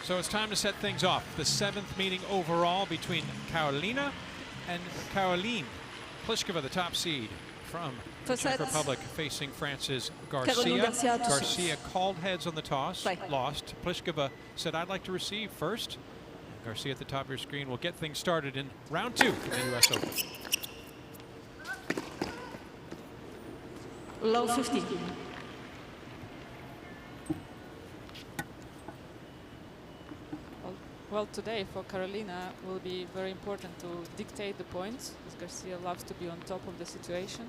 So it's time to set things off. The 7th meeting overall between Karolina and Caroline Pliskova, the top seed from the Czech Republic, facing France's Garcia. Garcia called heads on the toss, lost. Pliskova said, "I'd like to receive first." Garcia at the top of your screen will get things started in round 2 of the U.S. Open. Low 50. Well, today for Karolina will be very important to dictate the points, because Garcia loves to be on top of the situation.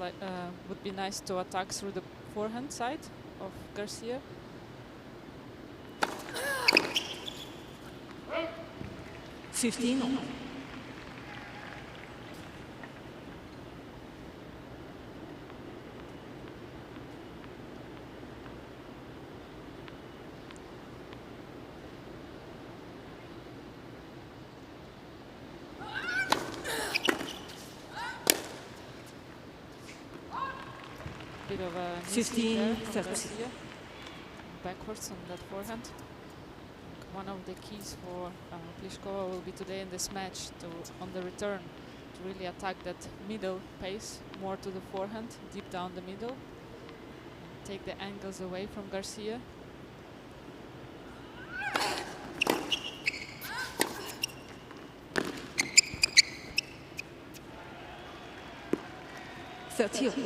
And, would be nice to attack through the forehand side of Garcia. Bit of a 15, 30. Garcia. Backwards on that forehand. One of the keys for Pliskova will be today in this match to, on the return, to really attack that middle pace more to the forehand, deep down the middle, take the angles away from Garcia. Garcia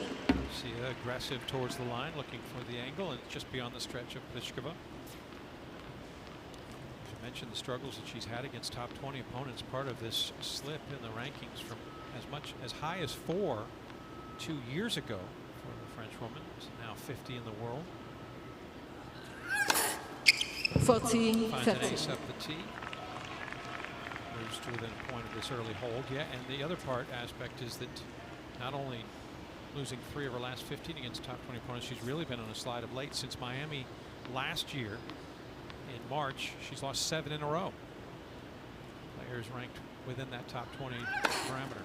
aggressive towards the line, looking for the angle, and just beyond the stretch of Pliskova. Mentioned the struggles that she's had against top 20 opponents, part of this slip in the rankings from as high as 4 2 years ago for the Frenchwoman. She's now 50 in the world. 40, finds an ace up the tee. Moves to within a point of this early hold. Yeah, and the other aspect is that not only losing 3 of her last 15 against top 20 opponents, she's really been on a slide of late. Since Miami last year, in March, she's lost 7 in a row. Players ranked within that top 20 parameter.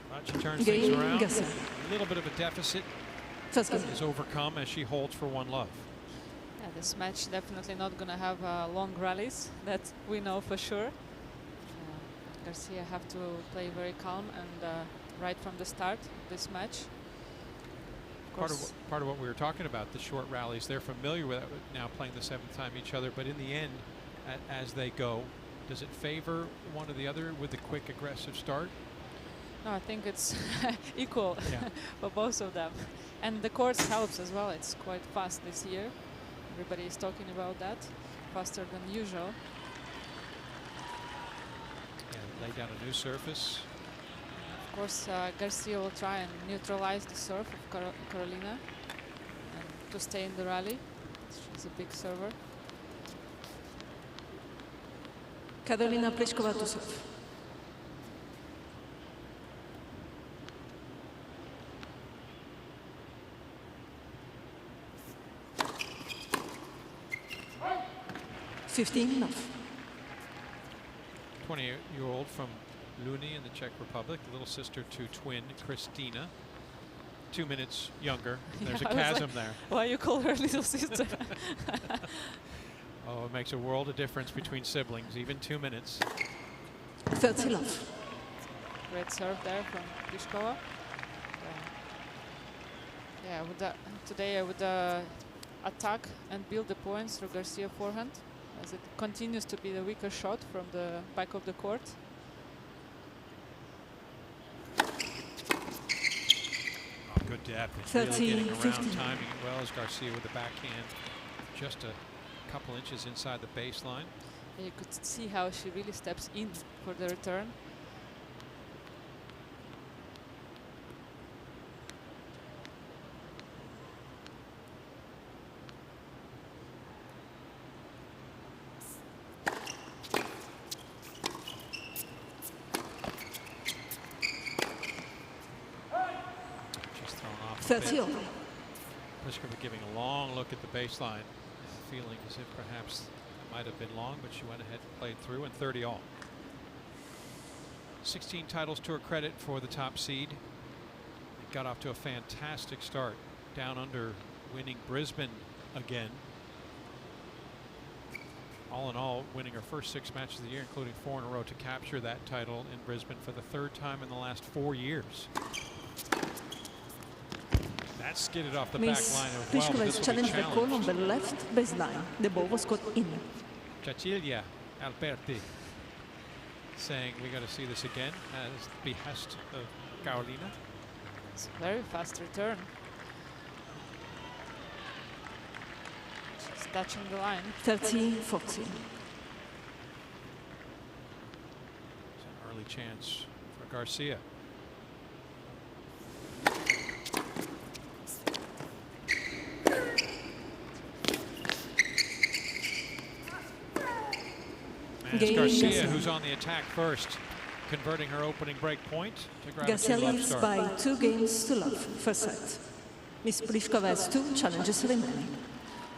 But she turns things around. A little bit of a deficit is overcome as she holds for 1 love. Yeah, this match definitely not going to have long rallies, that we know for sure. Garcia have to play very calm and right from the start of this match. Part of what we were talking about, the short rallies, they're familiar with it, now playing the 7th time each other, but in the end, as they go, does it favor one or the other with the quick aggressive start? No, I think it's equal for both of them. And the course helps as well. It's quite fast this year. Everybody is talking about that, faster than usual. And lay down a new surface. Of course, Garcia will try and neutralize the serve of Karolina and to stay in the rally. She's a big server. Karolina Pliskova to serve. enough. 20-year-old from Luni in the Czech Republic, little sister to twin Christina, 2 minutes younger. There's a chasm there. Why you call her little sister? Oh, it makes a world of difference between siblings, even 2 minutes. 30 love. Great serve there from Pliskova. Yeah, today I would attack and build the points through Garcia forehand, as it continues to be the weaker shot from the back of the court. Good depth. Really getting around, timing it well as Garcia with the backhand, just a couple inches inside the baseline. And you could see how she really steps in for the return. Pliskova giving a long look at the baseline, feeling as if perhaps it might have been long, but she went ahead and played through, and 30 all. 16 titles to her credit for the top seed. Got off to a fantastic start down under winning Brisbane again. All in all, winning her first 6 matches of the year, including 4 in a row, to capture that title in Brisbane for the 3rd time in the last 4 years. That skidded off the back Miss line as well. Pliskova This is will be challenged the call on challenged. the left baseline. The ball was caught in. Cecilia Alberti saying we got to see this again as the behest of Karolina. It's a very fast return. She's touching the line. 30-40. It's an early chance for Garcia. And it's Game Garcia Garcia. who's on the attack first, converting her opening break point to grab a Garcia 2-love leads start. by 2 games to love. First set. Miss Pliskova has 2 challenges remaining.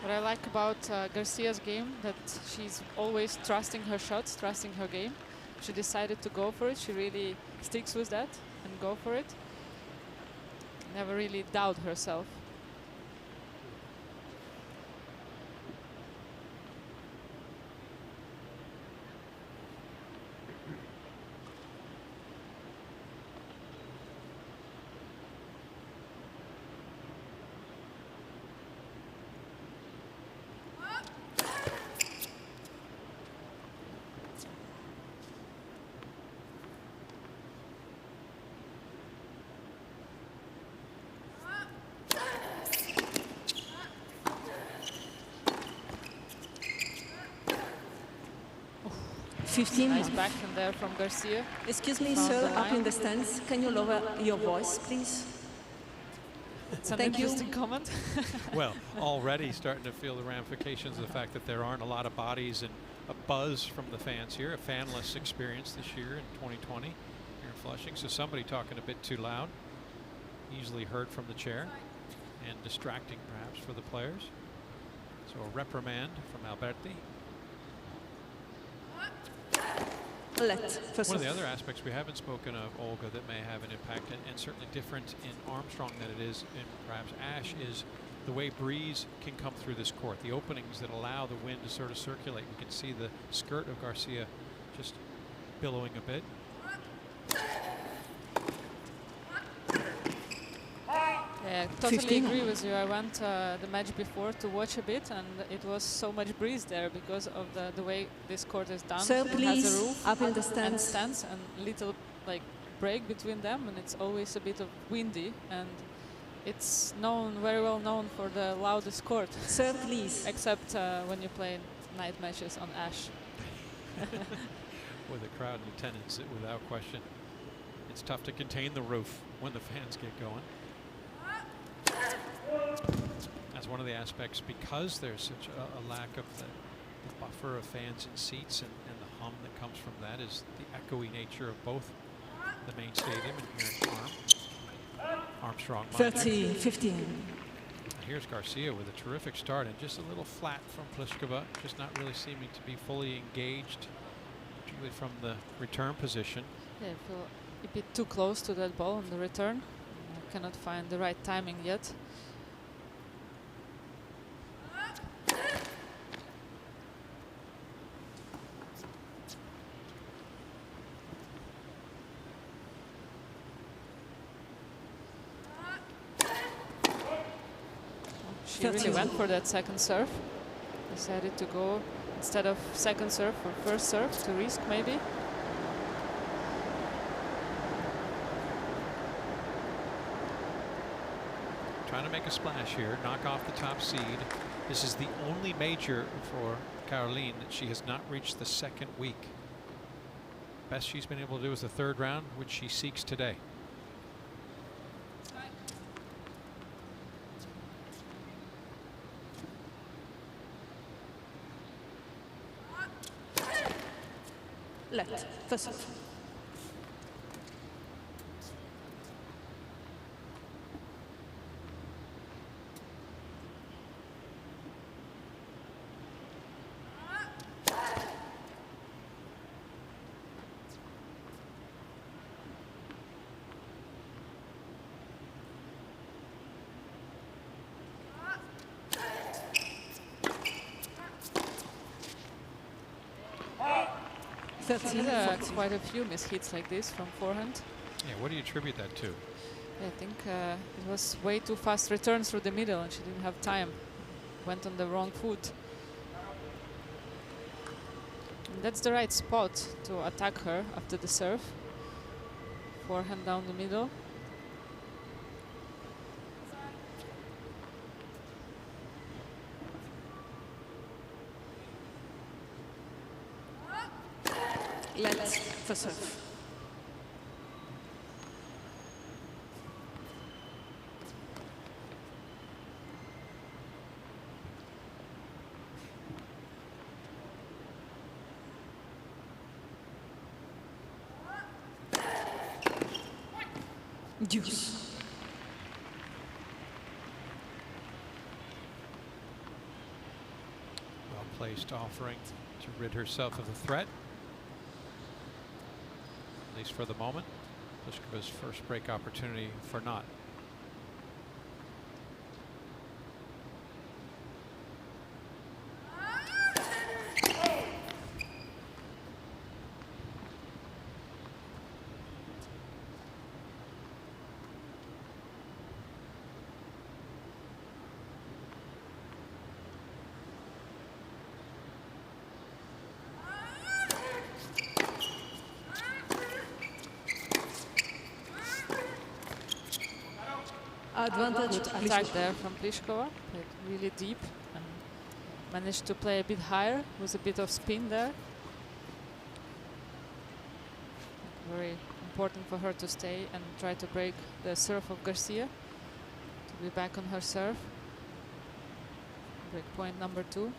What I like about Garcia's game, that she's always trusting her shots, trusting her game. She decided to go for it. She really sticks with that and go for it. Never really doubt herself. Nice backhand there from Garcia. Excuse me, Found sir, the up in line. the stands. Can you lower your voice, please? It's an Thank you. interesting comment. Well, already starting to feel the ramifications of the fact that there aren't a lot of bodies and a buzz from the fans here. A fanless experience this year in 2020 here in Flushing. So somebody talking a bit too loud, easily heard from the chair, and distracting perhaps for the players. So a reprimand from Alberti. First One of the off. other aspects we haven't spoken of, Olga, that may have an impact, and certainly different in Armstrong than it is in perhaps Ash, is the way breeze can come through this court. The openings that allow the wind to sort of circulate. We can see the skirt of Garcia just billowing a bit. Yeah, totally 15. agree with you. I went the match before to watch a bit, and it was so much breeze there because of the way this court is done. Sir, It has a please, roof up in the and stands. stands and little like break between them, and it's always a bit of windy, and it's very well known for the loudest court, Sir, please. except when you play night matches on Ash. With a crowd in attendance, without question. It's tough to contain the roof when the fans get going. That's one of the aspects, because there's such a lack of the buffer of fans and seats, and the hum that comes from that is the echoey nature of both the main stadium and here in Armstrong. 30-15. Here's Garcia with a terrific start, and just a little flat from Pliskova, just not really seeming to be fully engaged, particularly from the return position. Yeah, I feel a bit too close to that ball on the return. I cannot find the right timing yet. She really went for that second serve. Decided to go instead of second serve for first serve to risk maybe. Trying to make a splash here, knock off the top seed. This is the only major for Caroline that she has not reached the second week. Best she's been able to do is the third round, which she seeks today. Let. First off. Quite a few missed hits like this from forehand. Yeah, what do you attribute that to? I think it was way too fast return through the middle and she didn't have time. Went on the wrong foot. And that's the right spot to attack her after the serve. Forehand down the middle. Let's for serve. Deuce. Well-placed offering to rid herself of the threat. At least for the moment. Pliskova's first break opportunity for naught. Advantage. Good attack there from Pliskova. Played really deep and managed to play a bit higher with a bit of spin there. Very important for her to stay and try to break the serve of Garcia. To be back on her serve. Break point number 2.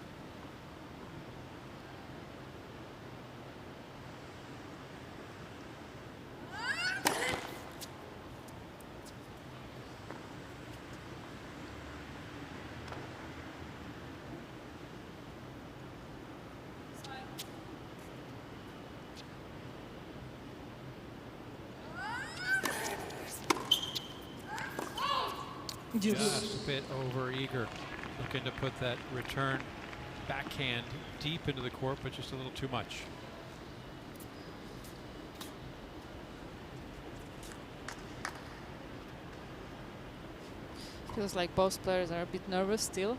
Just a bit over eager, looking to put that return backhand deep into the court, but just a little too much. Feels like both players are a bit nervous still.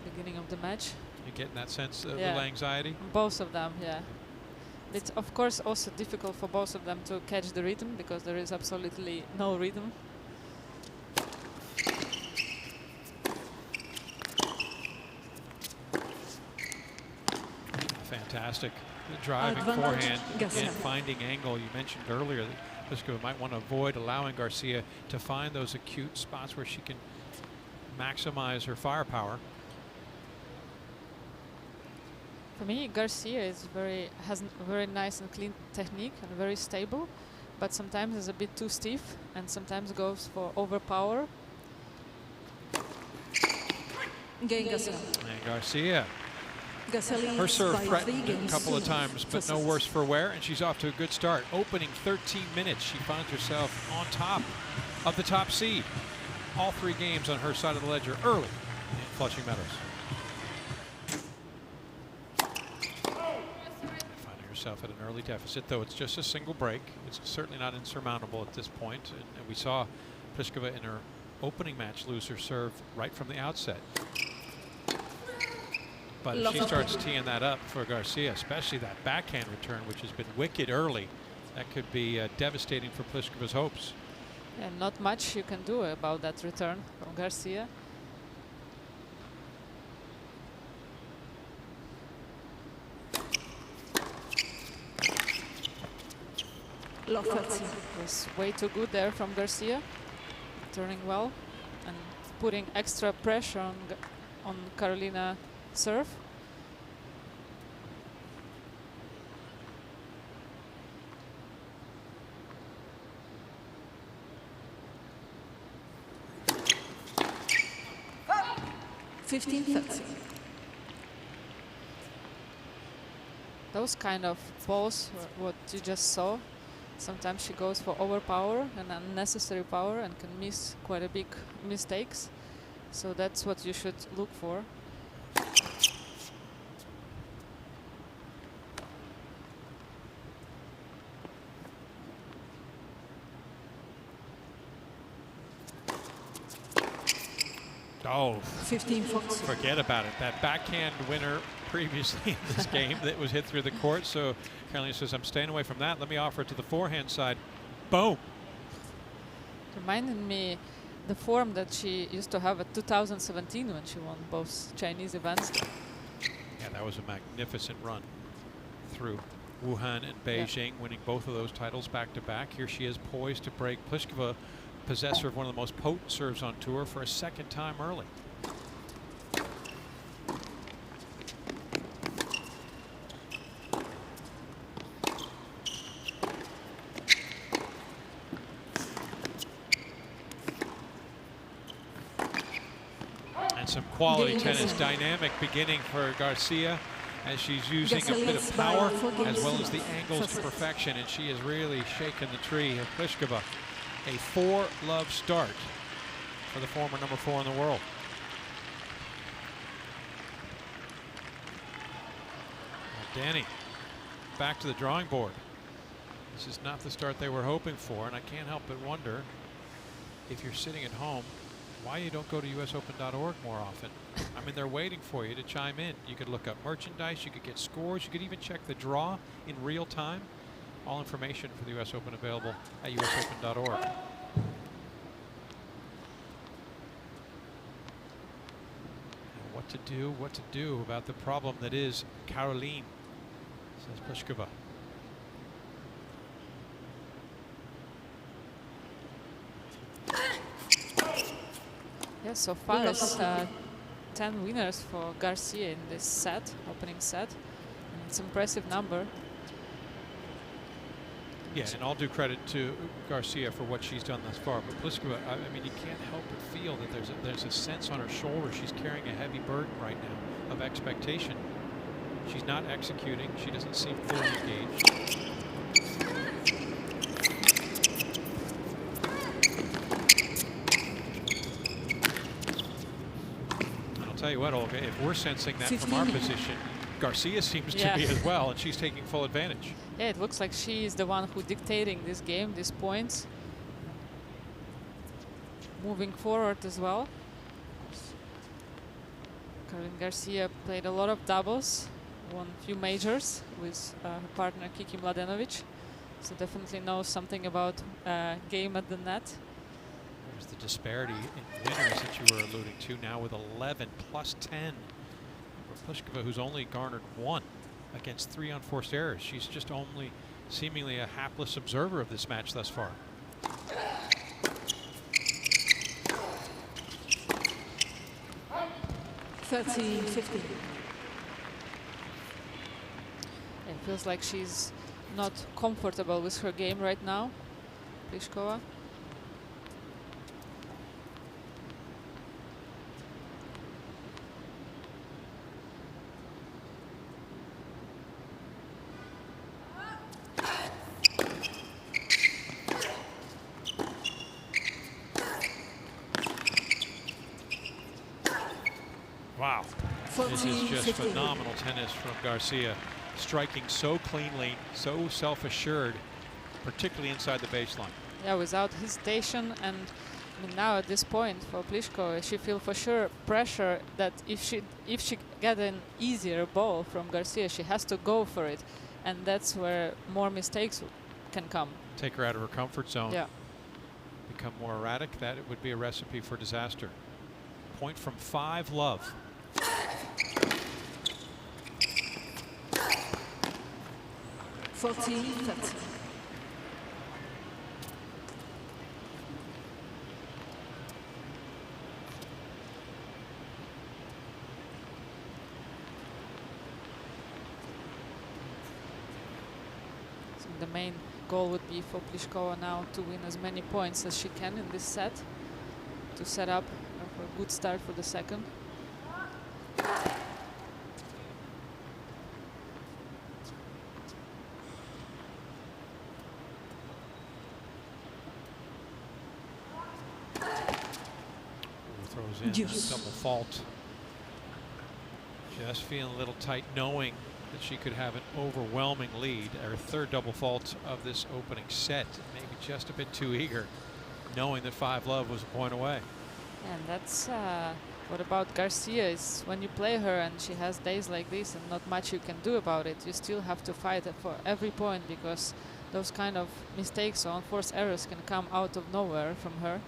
Beginning of the match. You getting that sense of little anxiety? Both of them, yeah. It's of course also difficult for both of them to catch the rhythm because there is absolutely no rhythm. Fantastic. The driving forehand and finding angle. You mentioned earlier that Pliskova might want to avoid allowing Garcia to find those acute spots where she can maximize her firepower. For me, Garcia has a very nice and clean technique and very stable, but sometimes is a bit too stiff and sometimes goes for overpower. And Garcia. Her serve threatened a couple of times, but no worse for wear, and she's off to a good start. Opening 13 minutes, she finds herself on top of the top seed. All 3 games on her side of the ledger early in Flushing Meadows. Finding herself at an early deficit, though it's just a single break. It's certainly not insurmountable at this point, and we saw Pliskova in her opening match lose her serve right from the outset. But if she starts teeing that up for Garcia, especially that backhand return, which has been wicked early, that could be devastating for Pliskova's hopes. And not much you can do about that return from Garcia. It was way too good there from Garcia, turning well and putting extra pressure on Karolina serve. Those kind of balls, what you just saw, sometimes she goes for overpower and unnecessary power and can miss quite a big mistakes. So that's what you should look for. Oh, 15-40. forget about it. That backhand winner previously in this game that was hit through the court. So Karolina says, I'm staying away from that. Let me offer it to the forehand side. Boom. Reminded me the form that she used to have at 2017 when she won both Chinese events. Yeah, that was a magnificent run through Wuhan and Beijing, winning both of those titles back to back. Here she is poised to break Pliskova, possessor of one of the most potent serves on tour, for a second time early. And some quality tennis, dynamic beginning for Garcia, as she's using a bit of power as well as the angles to perfection, and she is really shaking the tree of Pliskova. A 4-love start for the former number 4 in the world. Well, Danny, back to the drawing board. This is not the start they were hoping for, and I can't help but wonder, if you're sitting at home, why you don't go to usopen.org more often. I mean, they're waiting for you to chime in. You could look up merchandise, you could get scores, you could even check the draw in real time. All information for the US Open available at usopen.org. What to do about the problem that is Caroline, says Pliskova. Yeah, so far it's 10 winners for Garcia in this set, opening set. And it's an impressive number. Yeah, and I'll do credit to Garcia for what she's done thus far. But Pliskova, I mean, you can't help but feel that there's a sense on her shoulder. She's carrying a heavy burden right now of expectation. She's not executing. She doesn't seem fully engaged. And I'll tell you what, Olga, if we're sensing that from our position, Garcia seems to be as well, and she's taking full advantage. Yeah, it looks like she is the one who dictating this game, these points. Moving forward as well. Caroline Garcia played a lot of doubles, won a few majors with her partner Kiki Mladenovic. So definitely knows something about game at the net. There's the disparity in winners that you were alluding to now, with 11 plus 10 for Pliskova, who's only garnered 1 against 3 unforced errors. She's just only seemingly a hapless observer of this match thus far. $30-15. It feels like she's not comfortable with her game right now, Pliskova. Wow, this is just phenomenal tennis from Garcia. Striking so cleanly, so self-assured, particularly inside the baseline. Yeah, without hesitation. And I mean, now at this point for Pliskova, she feels for sure pressure that if she get an easier ball from Garcia, she has to go for it, and that's where more mistakes can come. Take her out of her comfort zone. Yeah. Become more erratic. That it would be a recipe for disaster. Point from 5-love. $40-30. So the main goal would be for Pliskova now to win as many points as she can in this set to set up for a good start for the second. Throws in a double fault. Just feeling a little tight, knowing that she could have an overwhelming lead. Her third double fault of this opening set. Maybe just a bit too eager, knowing that 5-love was a point away. And that's What about Garcia is when you play her and she has days like this and not much you can do about it, you still have to fight for every point, because those kind of mistakes or unforced errors can come out of nowhere from her.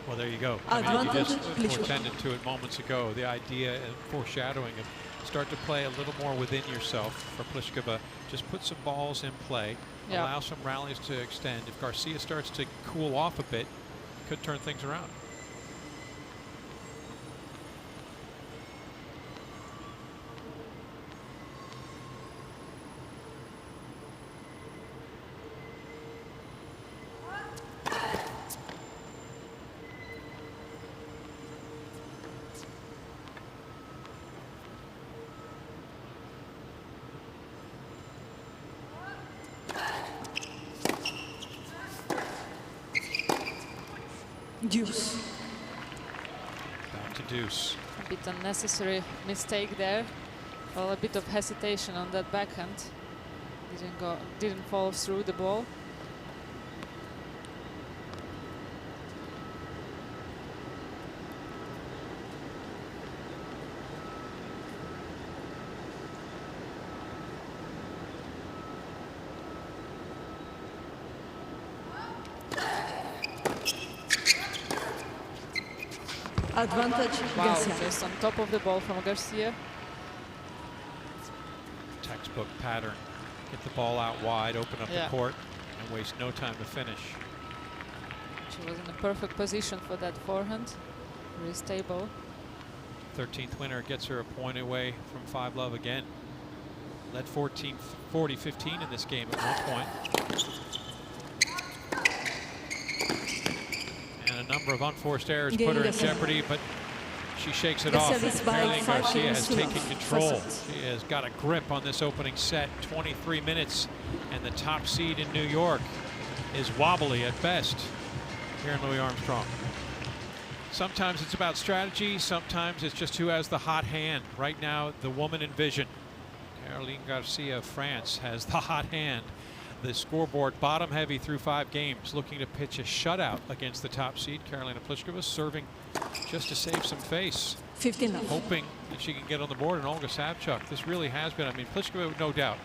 Well, there you go. I mean, you just portended to it moments ago. The idea and foreshadowing of start to play a little more within yourself for Pliskova. Just put some balls in play, allow some rallies to extend. If Garcia starts to cool off a bit, could turn things around. Deuce. Back to deuce. A bit unnecessary mistake there. Well, a bit of hesitation on that backhand. Didn't fall through the ball. Advantage Wow, Garcia. just on top of the ball from Garcia. Textbook pattern. Get the ball out wide, open up the court, and waste no time to finish. She was in a perfect position for that forehand. Very stable. 13th winner gets her a point away from 5-love again. Led 40-15 in this game at one point. And a number of unforced errors put her in jeopardy, but she shakes it off. Caroline Garcia has taken control. She has got a grip on this opening set. 23 minutes, and the top seed in New York is wobbly at best here in Louis Armstrong. Sometimes it's about strategy, sometimes it's just who has the hot hand. Right now, the woman in vision, Caroline Garcia of France, has the hot hand. The scoreboard bottom heavy through 5 games, looking to pitch a shutout against the top seed, Karolina Pliskova, serving just to save some face. 15 hoping that she can get on the board, and Olga Savchuk. This really has been, I mean, Pliskova, no doubt.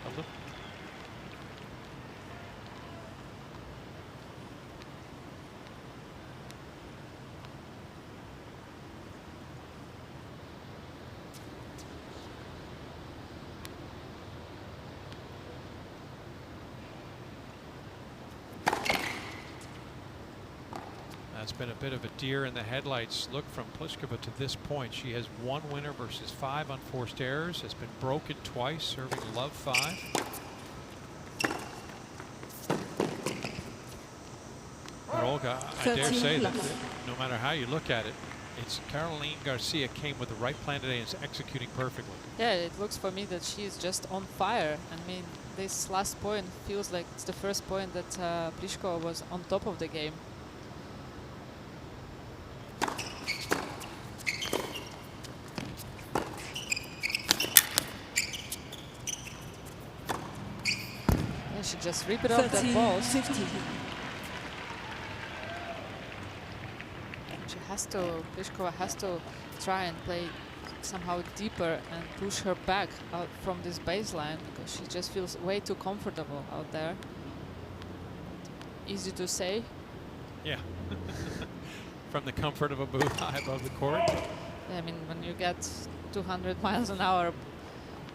It's been a bit of a deer in the headlights look from Pliskova to this point. She has 1 winner versus 5 unforced errors, has been broken twice, serving love 5. But Olga, I dare say that no matter how you look at it, it's Caroline Garcia came with the right plan today and is executing perfectly. Yeah, it looks for me that she's just on fire. I mean, this last point feels like it's the first point that Pliskova was on top of the game. She just rip it off that ball. 50. She has to, Pliskova has to try and play somehow deeper and push her back out from this baseline, because she just feels way too comfortable out there. Easy to say. Yeah. From the comfort of a booth high above the court. Yeah, I mean, when you get 200 miles an hour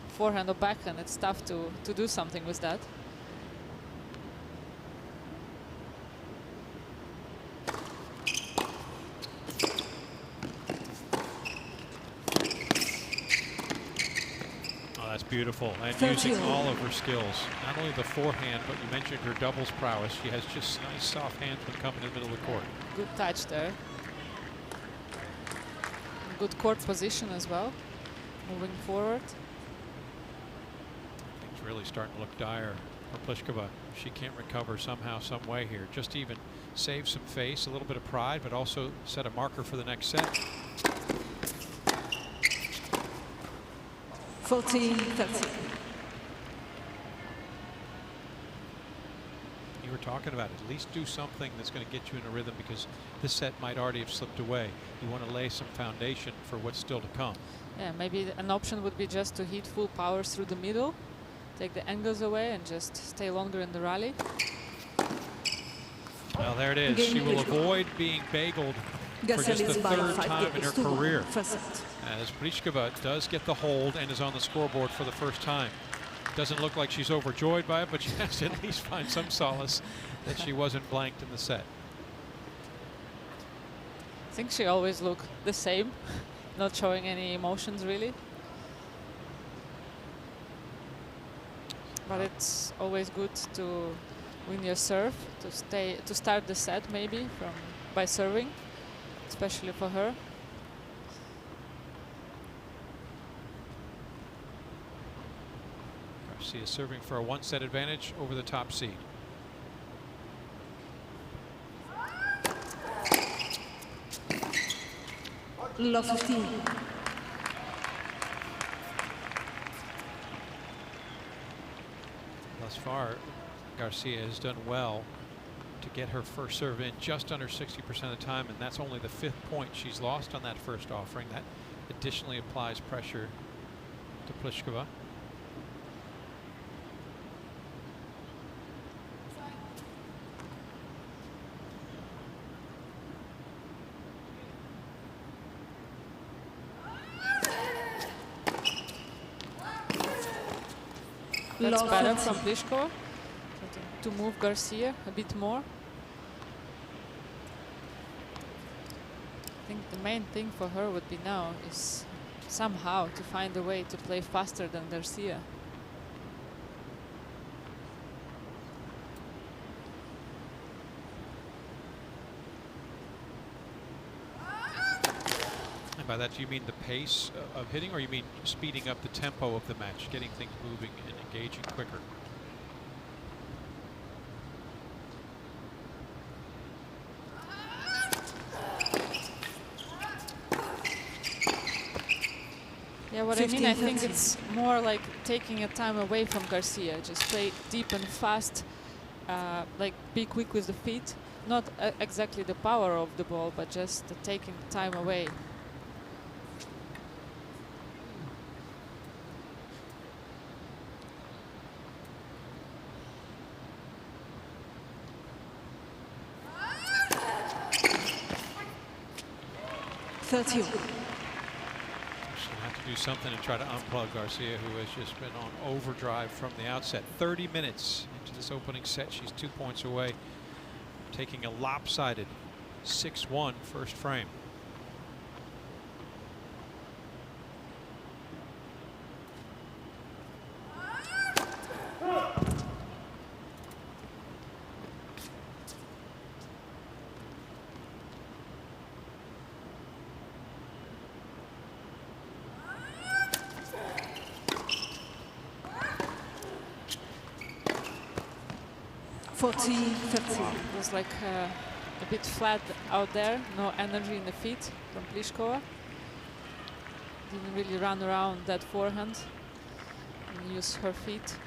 forehand or backhand, it's tough to do something with that. That's beautiful, and using all of her skills. Not only the forehand, but you mentioned her doubles prowess. She has just nice soft hands when coming in the middle of the court. Good touch there. Good court position as well, moving forward. Things really starting to look dire for Pliskova. She can't recover somehow, some way here. Just even save some face, a little bit of pride, but also set a marker for the next set. 14-13. You were talking about it. At least do something that's going to get you in a rhythm, because this set might already have slipped away. You want to lay some foundation for what's still to come. Yeah, maybe an option would be just to hit full power through the middle, take the angles away, and just stay longer in the rally. Well, there it is. She will avoid being bageled for just the third time in her career, as Pliskova does get the hold and is on the scoreboard for the first time. Doesn't look like she's overjoyed by it, but she has to at least find some solace that she wasn't blanked in the set. I think she always looked the same, not showing any emotions really. But it's always good to win your serve, to start the set maybe by serving, especially for her. Garcia serving for a one-set advantage over the top seed. Love 15. Thus far, Garcia has done well to get her first serve in just under 60% of the time, and that's only the 5th point she's lost on that first offering. That additionally applies pressure to Pliskova. That's better from Pliskova to move Garcia a bit more. I think the main thing for her would be now is somehow to find a way to play faster than Garcia. And by that, do you mean the pace of hitting, or you mean speeding up the tempo of the match, getting things moving and engaging quicker? Yeah, what I mean, I think it's more like taking a time away from Garcia. Just play deep and fast, like be quick with the feet. Not exactly the power of the ball, but just taking time away. She'll have to do something and try to unplug Garcia, who has just been on overdrive from the outset. 30 minutes into this opening set. She's 2 points away, taking a lopsided 6-1 first frame. It was like a bit flat out there, no energy in the feet from Pliskova. Didn't really run around that forehand and use her feet.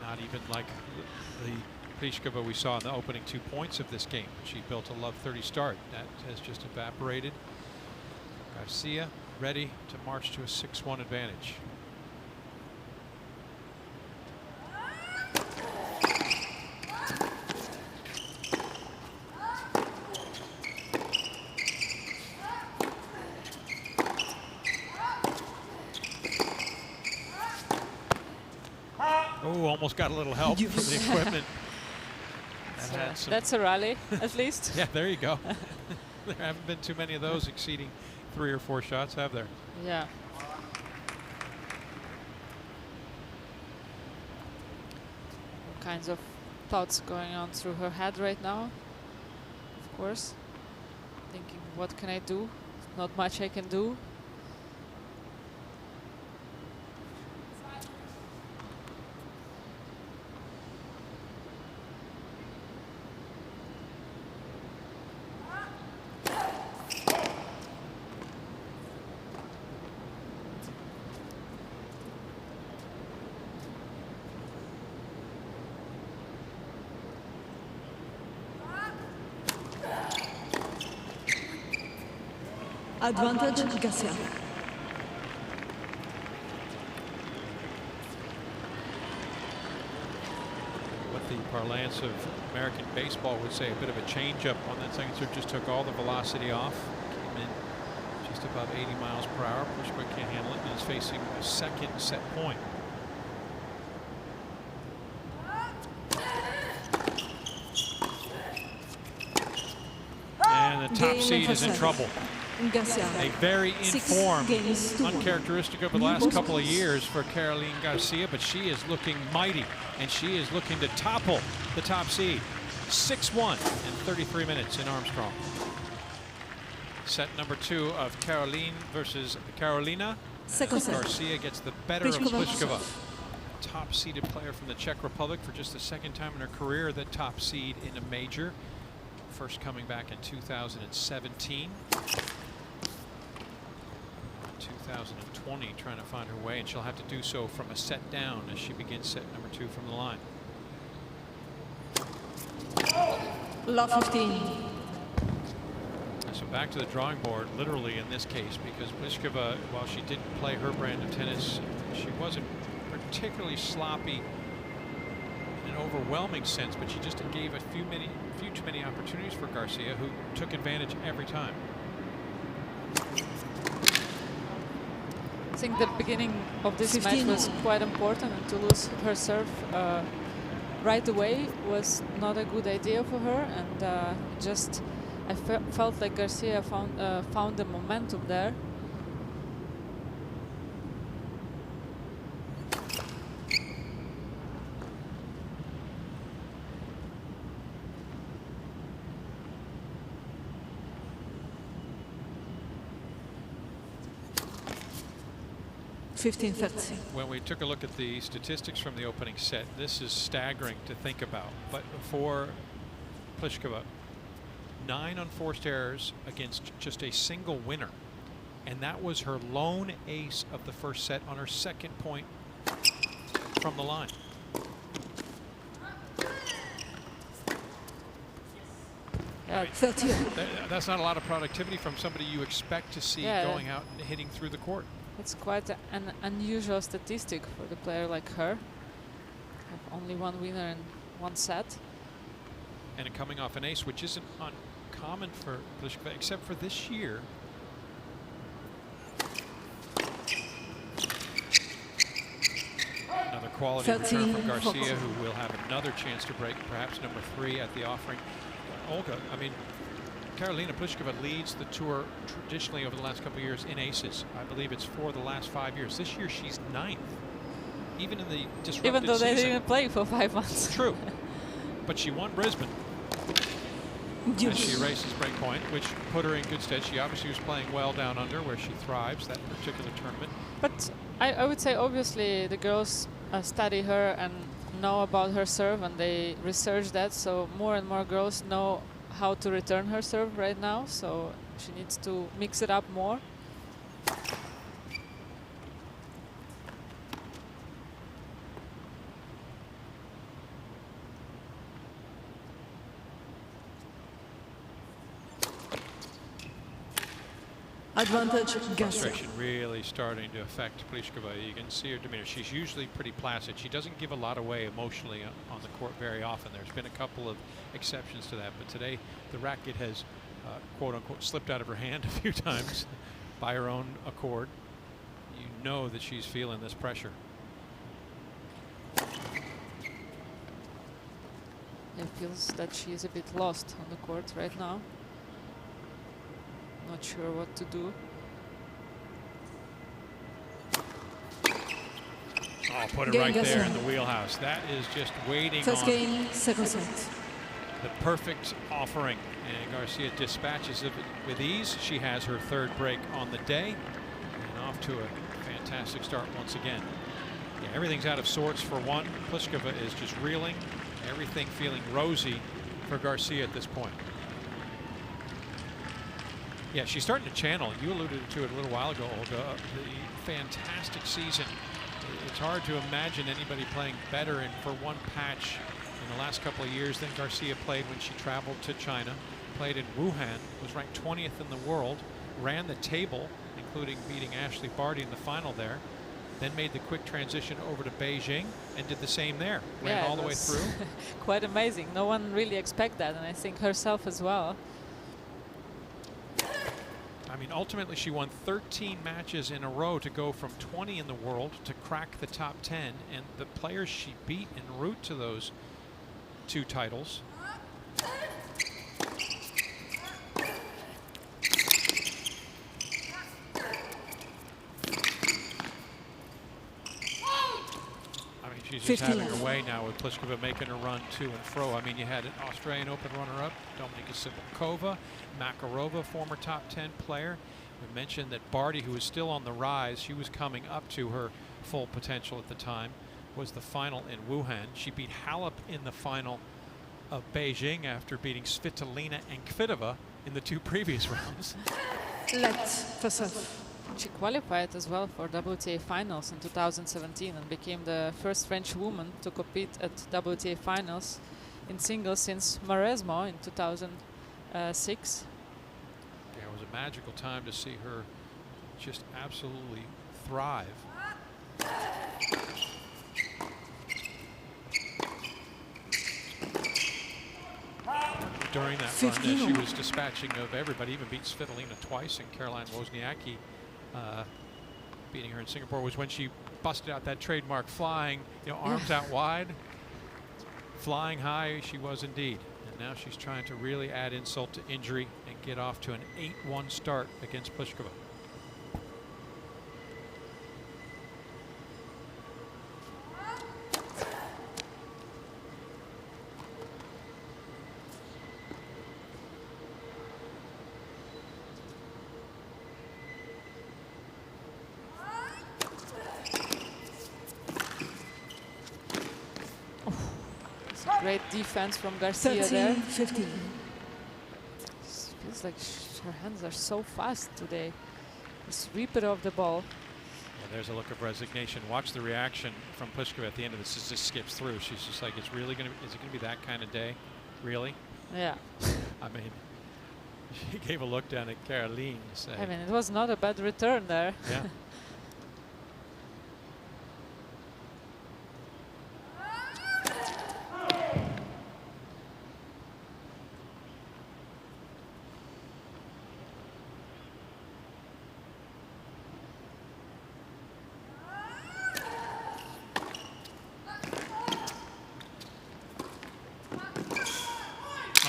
Not even like the Pliskova we saw in the opening 2 points of this game. She built a love 30 start. That has just evaporated. Garcia ready to march to a 6-1 advantage. Oh, almost got a little help from the equipment. That's a rally, at least. Yeah, there you go. There haven't been too many of those exceeding 3 or 4 shots, have there? Yeah. All kinds of thoughts going on through her head right now. Of course. Thinking, what can I do? Not much I can do. Advantage Garcia. What the parlance of American baseball would say, a bit of a change-up on that second serve. Just took all the velocity off. Came in just above 80 miles per hour. Pliskova can't handle it and is facing a second set point. And the top seed is in trouble. Garcia. A very informed, uncharacteristic over the last couple of years for Caroline Garcia, but she is looking mighty, and she is looking to topple the top seed. 6-1 in 33 minutes in Armstrong. Set number 2 of Caroline versus Karolina. Garcia gets the better of Pliskova. Top-seeded player from the Czech Republic for just the second time in her career, the top seed in a major. First coming back in 2017. 2020 trying to find her way, and she'll have to do so from a set down as she begins set number 2 from the line. Love 15. So back to the drawing board, literally in this case, because Pliskova, while she didn't play her brand of tennis, she wasn't particularly sloppy in an overwhelming sense, but she just gave a few too many opportunities for Garcia, who took advantage every time. I think the beginning of this match was quite important, and to lose her serve right away was not a good idea for her, and I felt like Garcia found the momentum there. When we took a look at the statistics from the opening set, this is staggering to think about. But for Pliskova, 9 unforced errors against just a single winner. And that was her lone ace of the first set on her second point from the line. Yeah, that's not a lot of productivity from somebody you expect to see going out and hitting through the court. It's quite an unusual statistic for the player like her. Have only one winner in one set. And coming off an ace, which isn't uncommon for Pliskova, except for this year. Another quality return from Garcia, who will have another chance to break perhaps number 3 at the offering. Olga, I mean, Karolina Pliskova leads the tour traditionally over the last couple of years in aces. I believe it's for the last 5 years. This year she's 9th, even in the disrupted even though they season. didn't play for 5 months. True, but she won Brisbane as she races break point, which put her in good stead. She obviously was playing well down under, where she thrives that particular tournament. But I would say obviously the girls study her and know about her serve, and they research that, so more and more girls know how to return her serve right now, so she needs to mix it up more. Advantage Garcia. Frustration really starting to affect Pliskova. You can see her demeanor. She's usually pretty placid. She doesn't give a lot away emotionally on the court very often. There's been a couple of exceptions to that, but today the racket has quote unquote slipped out of her hand a few times by her own accord. You know that she's feeling this pressure. It feels that she is a bit lost on the court right now. Not sure what to do. Oh, put it right there in the wheelhouse. That is just waiting First on game, second set. the perfect offering. And Garcia dispatches it with ease. She has her 3rd break on the day. And off to a fantastic start once again. Yeah, everything's out of sorts for one. Pliskova is just reeling. Everything feeling rosy for Garcia at this point. Yeah, she's starting to channel. You alluded to it a little while ago, Olga. The fantastic season. It's hard to imagine anybody playing better and for one patch in the last couple of years than Garcia played when she traveled to China. Played in Wuhan, was ranked 20th in the world, ran the table, including beating Ashley Barty in the final there, then made the quick transition over to Beijing and did the same there. Ran all the way through. Quite amazing. No one really expect that, and I think herself as well. I mean, ultimately she won 13 matches in a row to go from 20 in the world to crack the top 10, and the players she beat en route to those 2 titles. She's just having her way now with Pliskova making a run to and fro. I mean, you had an Australian Open runner-up, Dominika Sibylkova, Makarova, former top 10 player. We mentioned that Barty, who was still on the rise, she was coming up to her full potential at the time, was the final in Wuhan. She beat Halep in the final of Beijing after beating Svitolina and Kvitova in the 2 previous rounds. She qualified as well for WTA finals in 2017 and became the first French woman to compete at WTA finals in singles since Maresmo in 2006. Yeah, it was a magical time to see her just absolutely thrive. During that run, she was dispatching of everybody, even beat Svitolina twice, and Caroline Wozniacki beating her in Singapore was when she busted out that trademark flying, arms out wide, flying high. She was indeed, and now she's trying to really add insult to injury and get off to an 8-1 start against Pliskova. Great defense from Garcia there. 15. Feels like her hands are so fast today. The sweeper of the ball. Yeah, there's a look of resignation. Watch the reaction from Pliskova at the end of this. It just skips through. She's just like, it's really gonna. Is it gonna be that kind of day? Really? Yeah. I mean, she gave a look down at Caroline. I mean, it was not a bad return there. Yeah.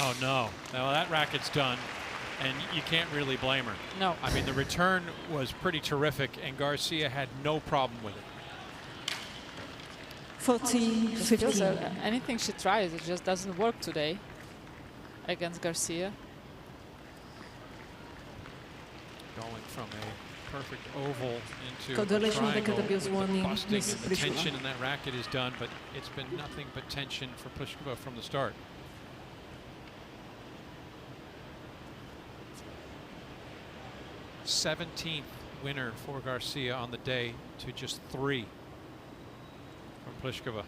Oh, no. Now that racket's done, and you can't really blame her. No. I mean, the return was pretty terrific, and Garcia had no problem with it. 14-15. Anything she tries, it just doesn't work today against Garcia. Going from a perfect oval into a triangle, busting, and the tension in that racket is done, but it's been nothing but tension for Pliskova from the start. 17th winner for Garcia on the day to just 3 from Pliskova.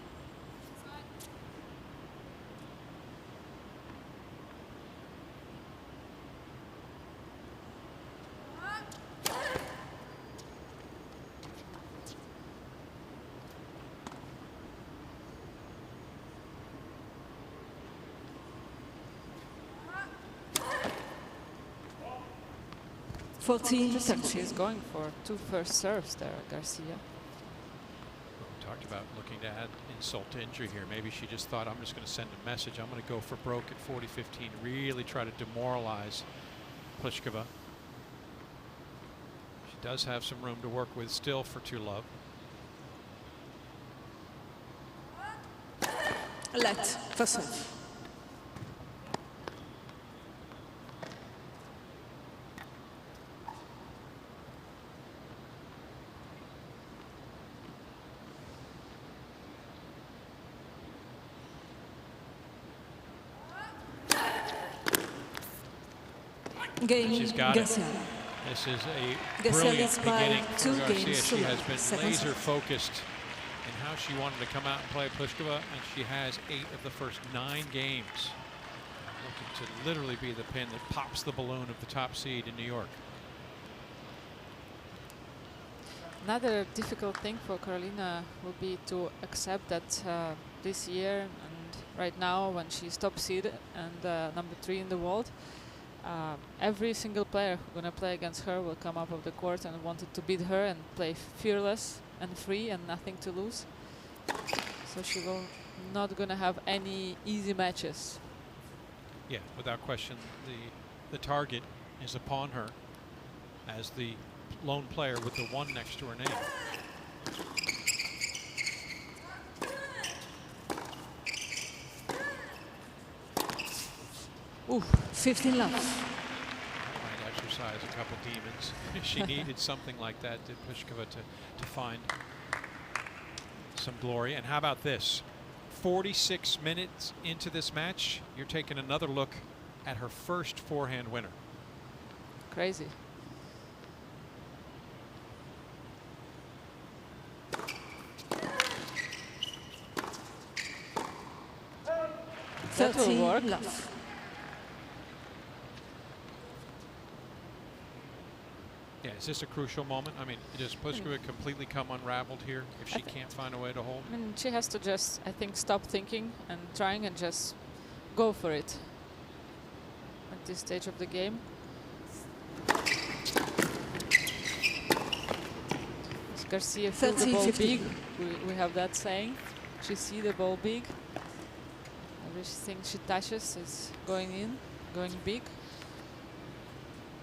She's going for 2 first serves there, Garcia. We talked about looking to add insult to injury here. Maybe she just thought, I'm just going to send a message. I'm going to go for broke at 40-15, really try to demoralize Pliskova. She does have some room to work with still for 2-love. Let for serve. She's got it. This is a brilliant beginning for Garcia. She has been laser focused in how she wanted to come out and play Pliskova, and she has 8 of the first 9 games. Looking to literally be the pin that pops the balloon of the top seed in New York. Another difficult thing for Karolina will be to accept that this year and right now, when she's top seed and number 3 in the world, every single player who's gonna play against her will come up of the court and wanted to beat her and play fearless and free and nothing to lose. So she will not gonna have any easy matches. Yeah, without question, the target is upon her as the lone player with the 1 next to her name. Ooh, 15 love. Might exercise a couple demons. She needed something like that, did Pliskova, to find some glory. And how about this? 46 minutes into this match, you're taking another look at her first forehand winner. Crazy. That will work. Love. Yeah, is this a crucial moment? I mean, does Pliskova completely come unraveled here if she can't find a way to hold? I mean, she has to just, I think, stop thinking and trying and just go for it at this stage of the game. Garcia feels the ball big. We have that saying. She see the ball big. Everything she touches is going in, going big.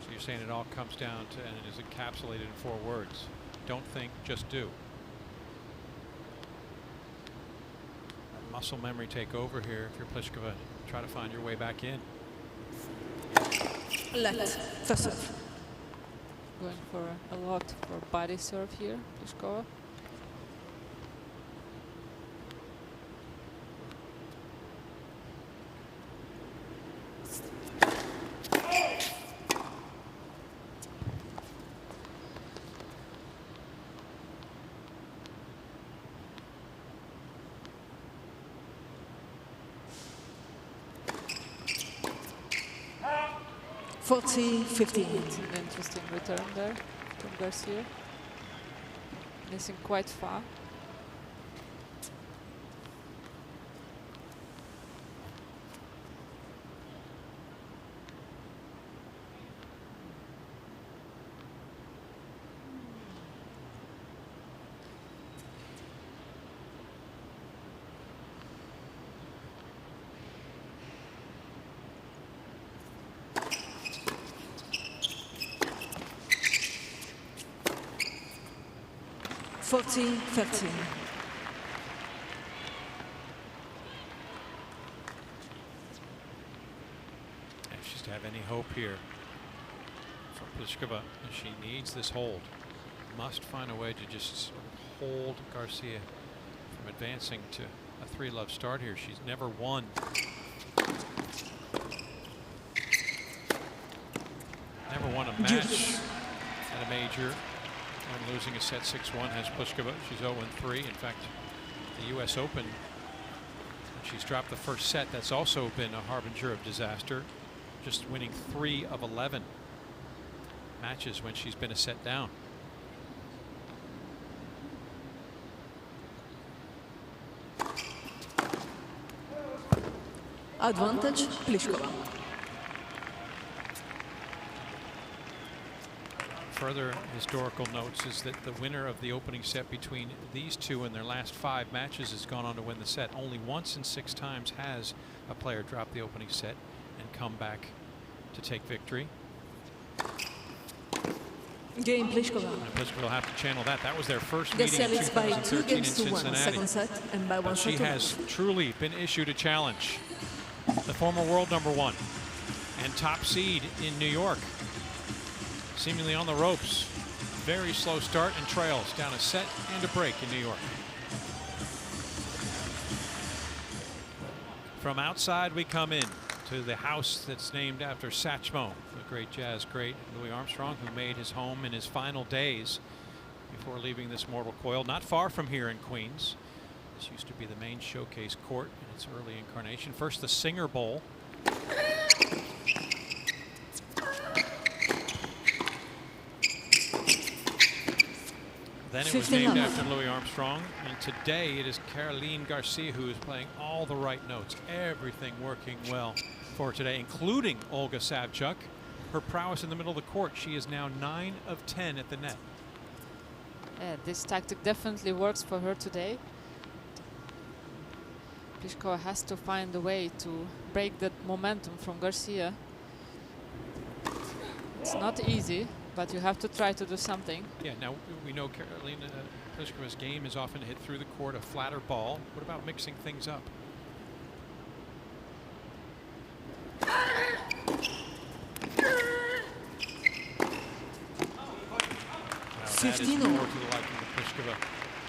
So you're saying it all comes down to, and it is encapsulated in 4 words. Don't think, just do. Let muscle memory take over here if you're Pliskova. Try to find your way back in. Left. First serve. Going for a lot for body serve here, Pliskova. It's an interesting return there from Garcia. Missing quite far. $40-13. If she's to have any hope here for Pliskova, she needs this hold. Must find a way to just sort of hold Garcia from advancing to a 3-love start here. She's never won. Never won a match at a major when losing a set 6-1 has Pliskova. She's 0-3. In fact, the US Open, she's dropped the first set. That's also been a harbinger of disaster. Just winning 3 of 11 matches when she's been a set down. Advantage, Pliskova. Further historical notes is that the winner of the opening set between these two in their last 5 matches has gone on to win the set. Only once in 6 times has a player dropped the opening set and come back to take victory. Game Pliskova. And Pliskova will have to channel that. That was their first Garcia meeting in leads by 2 2013 in games to 1. Cincinnati. Second set and by 1 But she set to has love. truly been issued a challenge. The former world #1 and top seed in New York. Seemingly on the ropes. Very slow start and trails down a set and a break in New York. From outside we come in to the house that's named after Satchmo, the great jazz great Louis Armstrong, who made his home in his final days before leaving this mortal coil. Not far from here in Queens. This used to be the main showcase court in its early incarnation. First the Singer Bowl. Then it was 15 named love. after Louis Armstrong, and today it is Caroline Garcia who is playing all the right notes. Everything working well for today, including Olga Savchuk. Her prowess in the middle of the court. She is now 9 of 10 at the net. Yeah, this tactic definitely works for her today. Pliskova has to find a way to break that momentum from Garcia. It's not easy, but you have to try to do something. Yeah, now we know Karolina Pliskova's game is often hit through the court, a flatter ball. What about mixing things up? Now that is 15 more all. to the liking of Pliskova,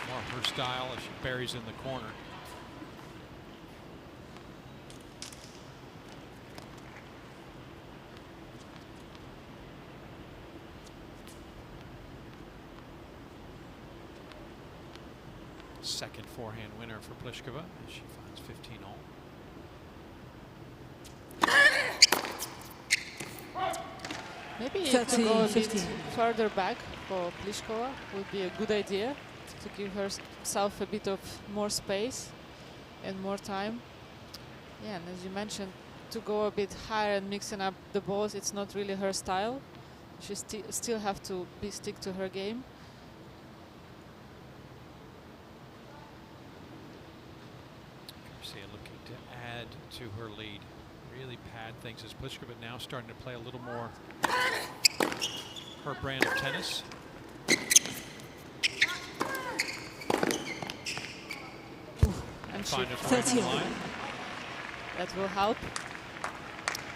more her style as she buries in the corner. Second forehand winner for Pliskova as she finds 15 all. Maybe to 13, go a 15. bit further back for Pliskova would be a good idea, to give herself a bit of more space and more time. Yeah, and as you mentioned, to go a bit higher and mixing up the balls, it's not really her style. She still have to stick to her game. Garcia looking to add to her lead, really pad things as Pliskova now starting to play a little more her brand of tennis. And she Find it right in 13. line. that will help.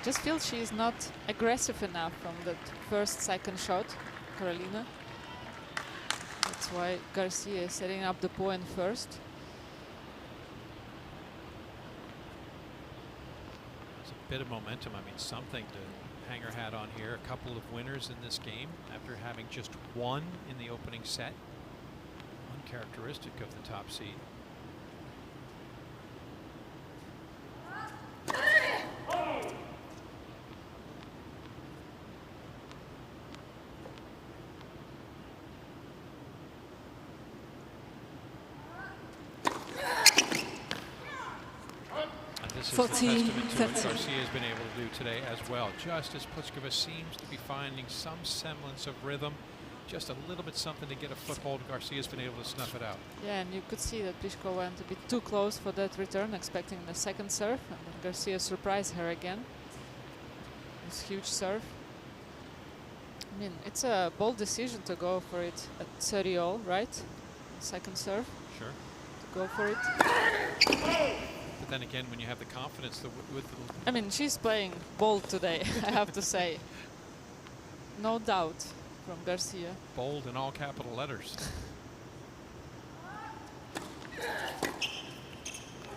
Just feel she is not aggressive enough from that second shot, Karolina. That's why Garcia is setting up the point first. It's a bit of momentum. I mean, something to hang her hat on here. A couple of winners in this game after having just one in the opening set. Uncharacteristic of the top seed. This is 14, the testament to what 13. Garcia has been able to do today as well. Just as Pliskova seems to be finding some semblance of rhythm, just a little bit something to get a foothold, Garcia's been able to snuff it out. Yeah, and you could see that Pliskova went a bit too close for that return, expecting the second serve, and then Garcia surprised her again. This huge serve. I mean, it's a bold decision to go for it at 30 all, right? Second serve, Sure. to go for it. But then again, when you have the confidence that with the I mean, she's playing bold today, I have to say. No doubt from Garcia. bold in all capital letters.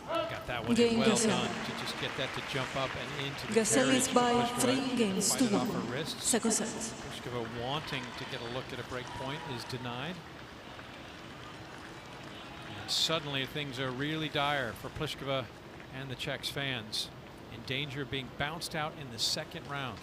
Got that one in Game well Garcia. done to just get that to jump up and into the Garcia carriage. leads by Pliskova 3 games fight to it off 1. her wrists. Second set. Pliskova wanting to get a look at a break point is denied. And suddenly things are really dire for Pliskova and the Czechs fans, in danger of being bounced out in the second round.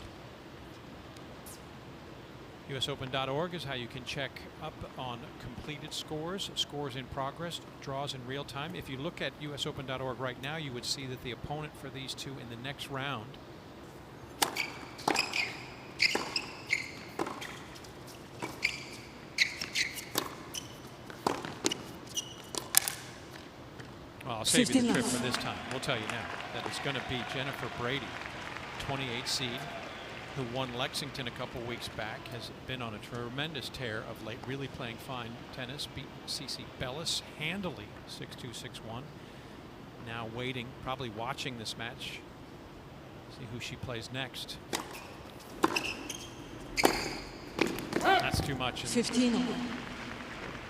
USOpen.org is how you can check up on completed scores, scores in progress, draws in real time. If you look at USOpen.org right now, you would see that the opponent for these two in the next round well, I'll save you the 15 trip love. for this time. We'll tell you now that it's going to be Jennifer Brady, 28 seed, who won Lexington a couple weeks back, has been on a tremendous tear of late, really playing fine tennis, beat Cici Bellis handily, 6-2, 6-1. Now waiting, probably watching this match, see who she plays next. That's too much. 15 all.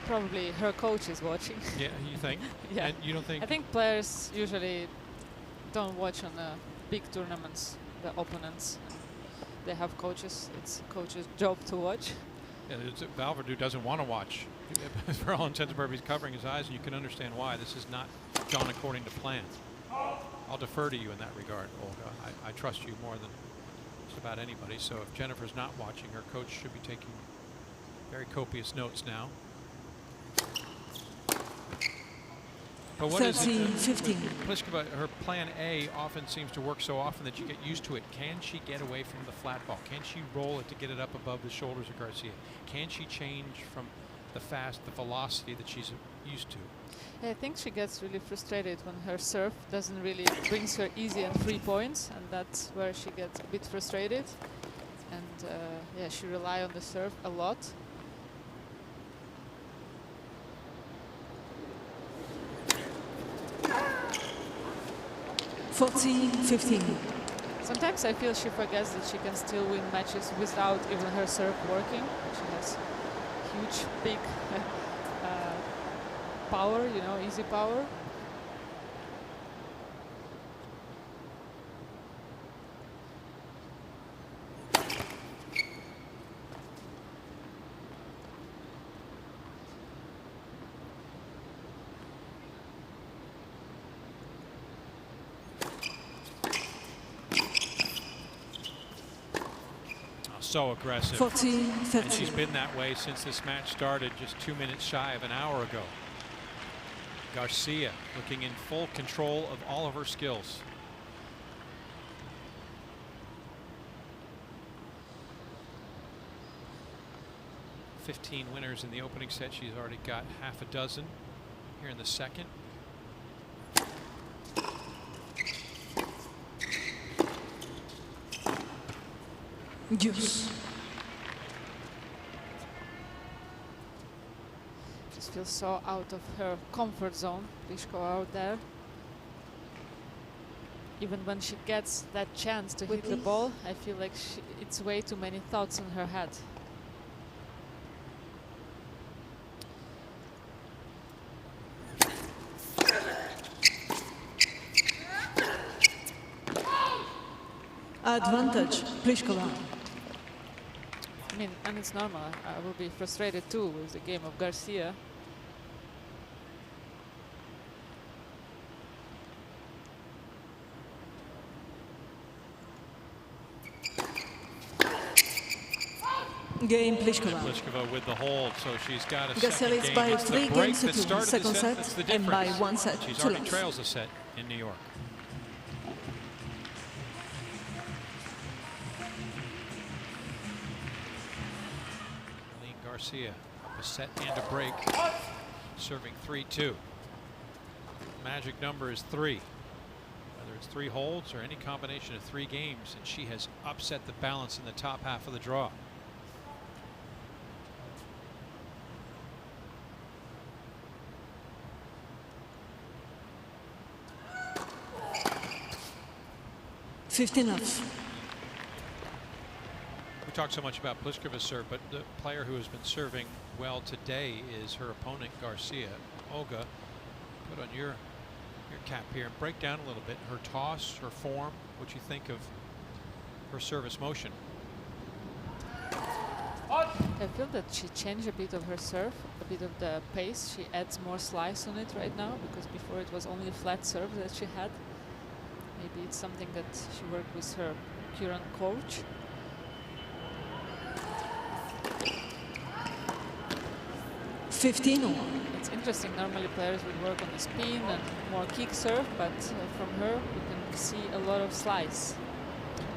Probably her coach is watching. Yeah, you think? Yeah. And you don't think? I think players usually don't watch on big tournaments, the opponents. They have coaches. It's a coach's job to watch. Yeah, Valverde doesn't want to watch. For all intents and purposes, he's covering his eyes, and you can understand why. This has not gone according to plan. I'll defer to you in that regard, Olga. I trust you more than just about anybody. So if Jennifer's not watching, her coach should be taking very copious notes now. But what is it, 30-15. Pliskova, her plan A often seems to work so often that you get used to it. Can she get away from the flat ball? Can she roll it to get it up above the shoulders of Garcia? Can she change from the velocity that she's used to? Yeah, I think she gets really frustrated when her serve doesn't really brings her easy and 3 points, and that's where she gets a bit frustrated. And yeah, she relies on the serve a lot. Sometimes I feel she forgets that she can still win matches without even her serve working. She has huge, big power, you know, easy power. So aggressive. 40-30. And she's been that way since this match started just 2 minutes shy of an hour ago. Garcia looking in full control of all of her skills. "15 winners in the opening set. She's already got half a dozen here in the second. Deuce. Just feels so out of her comfort zone, Pliskova out there. Even when she gets that chance to hit the ball, I feel like it's way too many thoughts in her head. Advantage, Pliskova. I mean, and it's normal. I will be frustrated too with the game of Garcia. Game Pliskova. Pliskova with the hold, so she's got a Garcia second leads game. by It's the 3 break games to that 2. started Second the set, That's the and difference. by 1 set She's to already love. trails a set in New York. Caroline Garcia, a set and a break, serving 3-2. Magic number is 3. Whether it's 3 holds or any combination of 3 games, and she has upset the balance in the top half of the draw. We talk so much about Pliskova's serve, but the player who has been serving well today is her opponent, Garcia. Olga, put on your cap here and break down a little bit her toss, her form, what you think of her service motion. I feel that she changed a bit of her serve, a bit of the pace. She adds more slice on it right now, because before it was only a flat serve that she had. Maybe it's something that she worked with her current coach. It's interesting. Normally players would work on the spin and more kick serve, but from her we can see a lot of slice.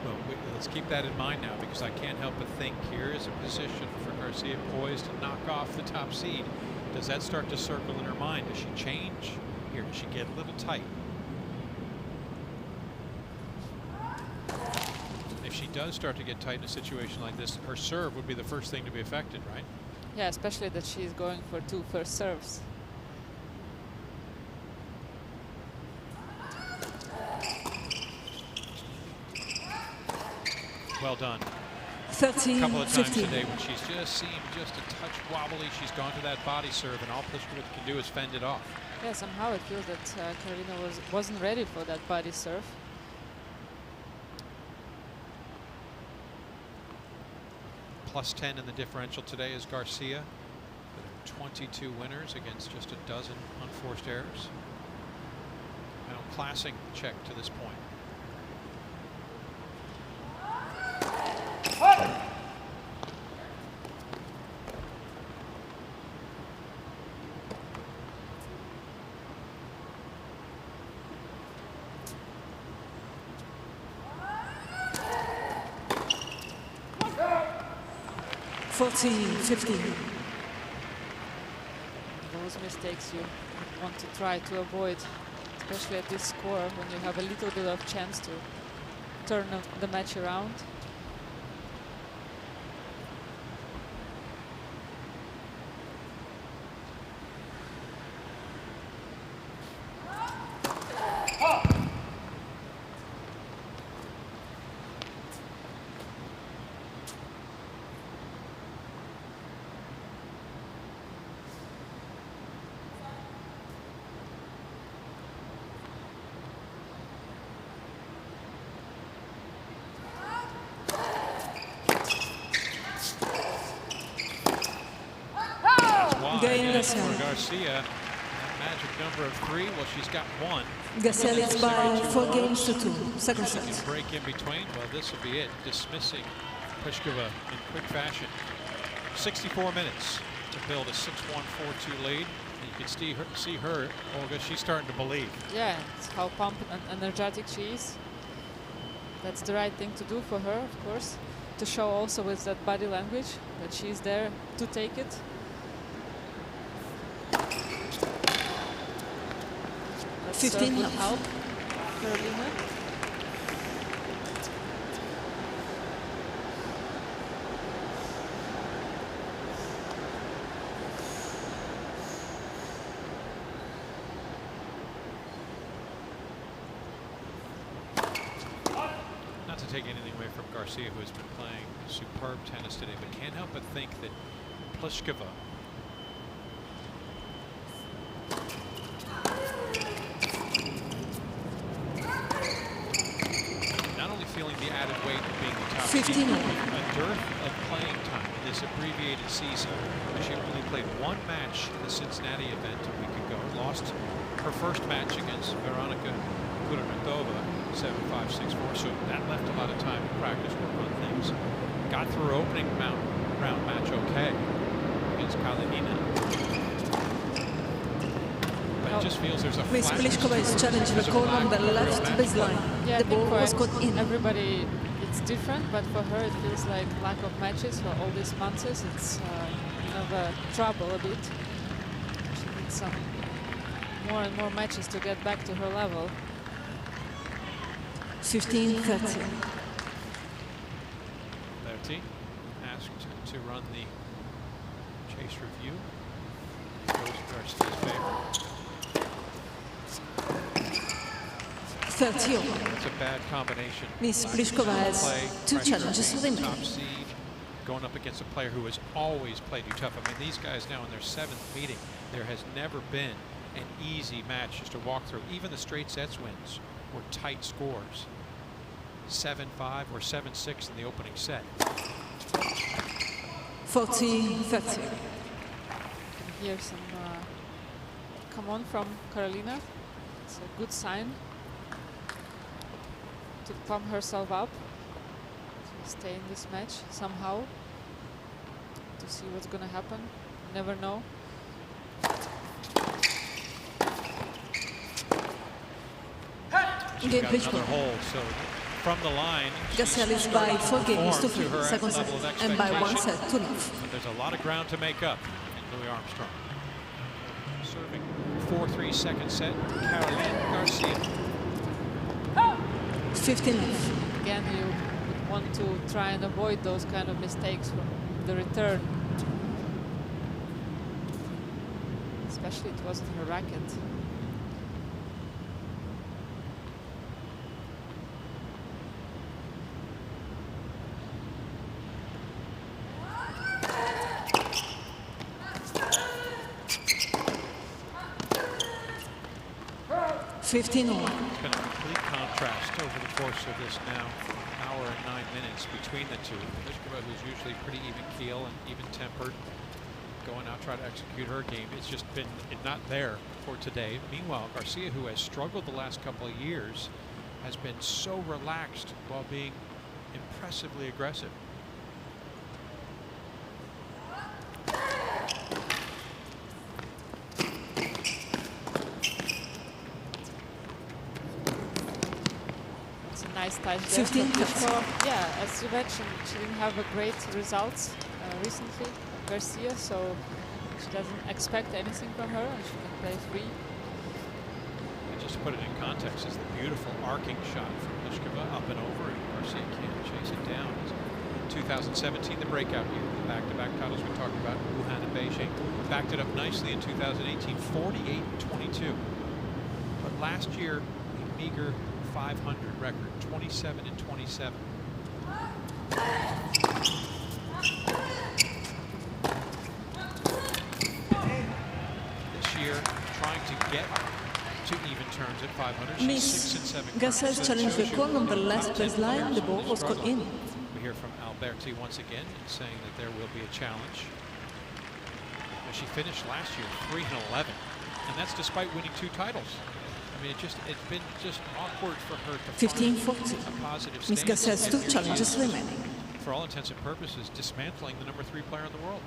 Well, let's keep that in mind now, because I can't help but think here is a position for Garcia poised to knock off the top seed. Does that start to circle in her mind? Does she change here? Does she get a little tight? If she does start to get tight in a situation like this, her serve would be the first thing to be affected, right? Yeah, especially that she's going for 2 first serves. Well done. 30-15. A couple of times today when she's just seemed just a touch wobbly, she's gone to that body serve, and all Pliskova can do is fend it off. Yeah, somehow I feel that Karolina wasn't ready for that body serve. +10 in the differential today is Garcia. 22 winners against just a dozen unforced errors. Outclassing Czech to this point. 14-15. Those mistakes you want to try to avoid, especially at this score when you have a little bit of chance to turn the match around. For Garcia, that magic number of 3. Well, she's got 1. Garcia leads by 4-2. Second set. You break in between. Well, this will be it. Dismissing Pliskova in quick fashion. 64 minutes to build a 6-1, 4-2 lead. And you can see her, Olga. She's starting to believe. Yeah, it's how pumped and energetic she is. That's the right thing to do for her, of course. To show also with that body language that she's there to take it. That 15 will love. help Karolina. Not to take anything away from Garcia, who has been playing superb tennis today, but can't help but think that Pliskova feeling the added weight of being the top 15. seed, a dearth of playing time in this abbreviated season. She only played 1 match in the Cincinnati event a week ago. Lost her first match against Veronika Kudermetova, 7-5, 6-4. So that left a lot of time to practice, work on things. Got through her opening round match okay against Kalinina. But it just feels there's a Miss Pliskova is challenging the call on the left baseline. Yeah, The ball was for caught in. everybody it's different, but for her it feels like lack of matches for all these months. It's trouble a bit. She needs some more and more matches to get back to her level. 15-30. Berti asked to run the chase review. It goes Garcia's favor. 30. That's a bad combination. Miss Pliskova has Play, 2 pressure, challenges remaining. top seed, going up against a player who has always played you tough. I mean, these guys now in their 7th meeting, there has never been an easy match just to walk through. Even the straight sets wins were tight scores. 7-5 or 7-6 in the opening set. 40-30. Here's some come on from Karolina. It's a good sign to pump herself up, to stay in this match somehow, to see what's gonna happen. Never know. She's got another hold, so from the line, Garcia leads by 4-2. her Second set. level of And by 1 expectation. set to love. But there's a lot of ground to make up in Louis Armstrong. Serving 4-3 second set, Caroline Garcia. 15 love. Again, you would want to try and avoid those kind of mistakes from the return. Especially it wasn't her racket. It's been a complete contrast over the course of this now hour and 9 minutes between the two. Pliskova, who's usually pretty even keel and even tempered, going out trying to execute her game. It's just been not there for today. Meanwhile, Garcia, who has struggled the last couple of years, has been so relaxed while being impressively aggressive. Nice touch there. 15 Pliskova, yeah, as you mentioned, she didn't have a great results recently, Garcia, so she doesn't expect anything from her and she can play free. And just to put it in context, is the beautiful arcing shot from Pliskova up and over, and Garcia can't chase it down. In 2017, the breakout year, the back-to-back titles we talked about, Wuhan and Beijing, backed it up nicely in 2018, 48-22. But last year, a meager 500 record, 27-27. This year, trying to get to even terms at 500. She's 6 and 7. Garcia's challenge record on the last place line, the ball was caught in. We hear from Alberti once again saying that there will be a challenge. But she finished last year 3 and 11, and that's despite winning 2 titles. I mean, it's been just awkward for her to 15-40. find a positive Miss Garcia has 2 stance. challenges remaining. For all intents and purposes, dismantling the number 3 player in the world.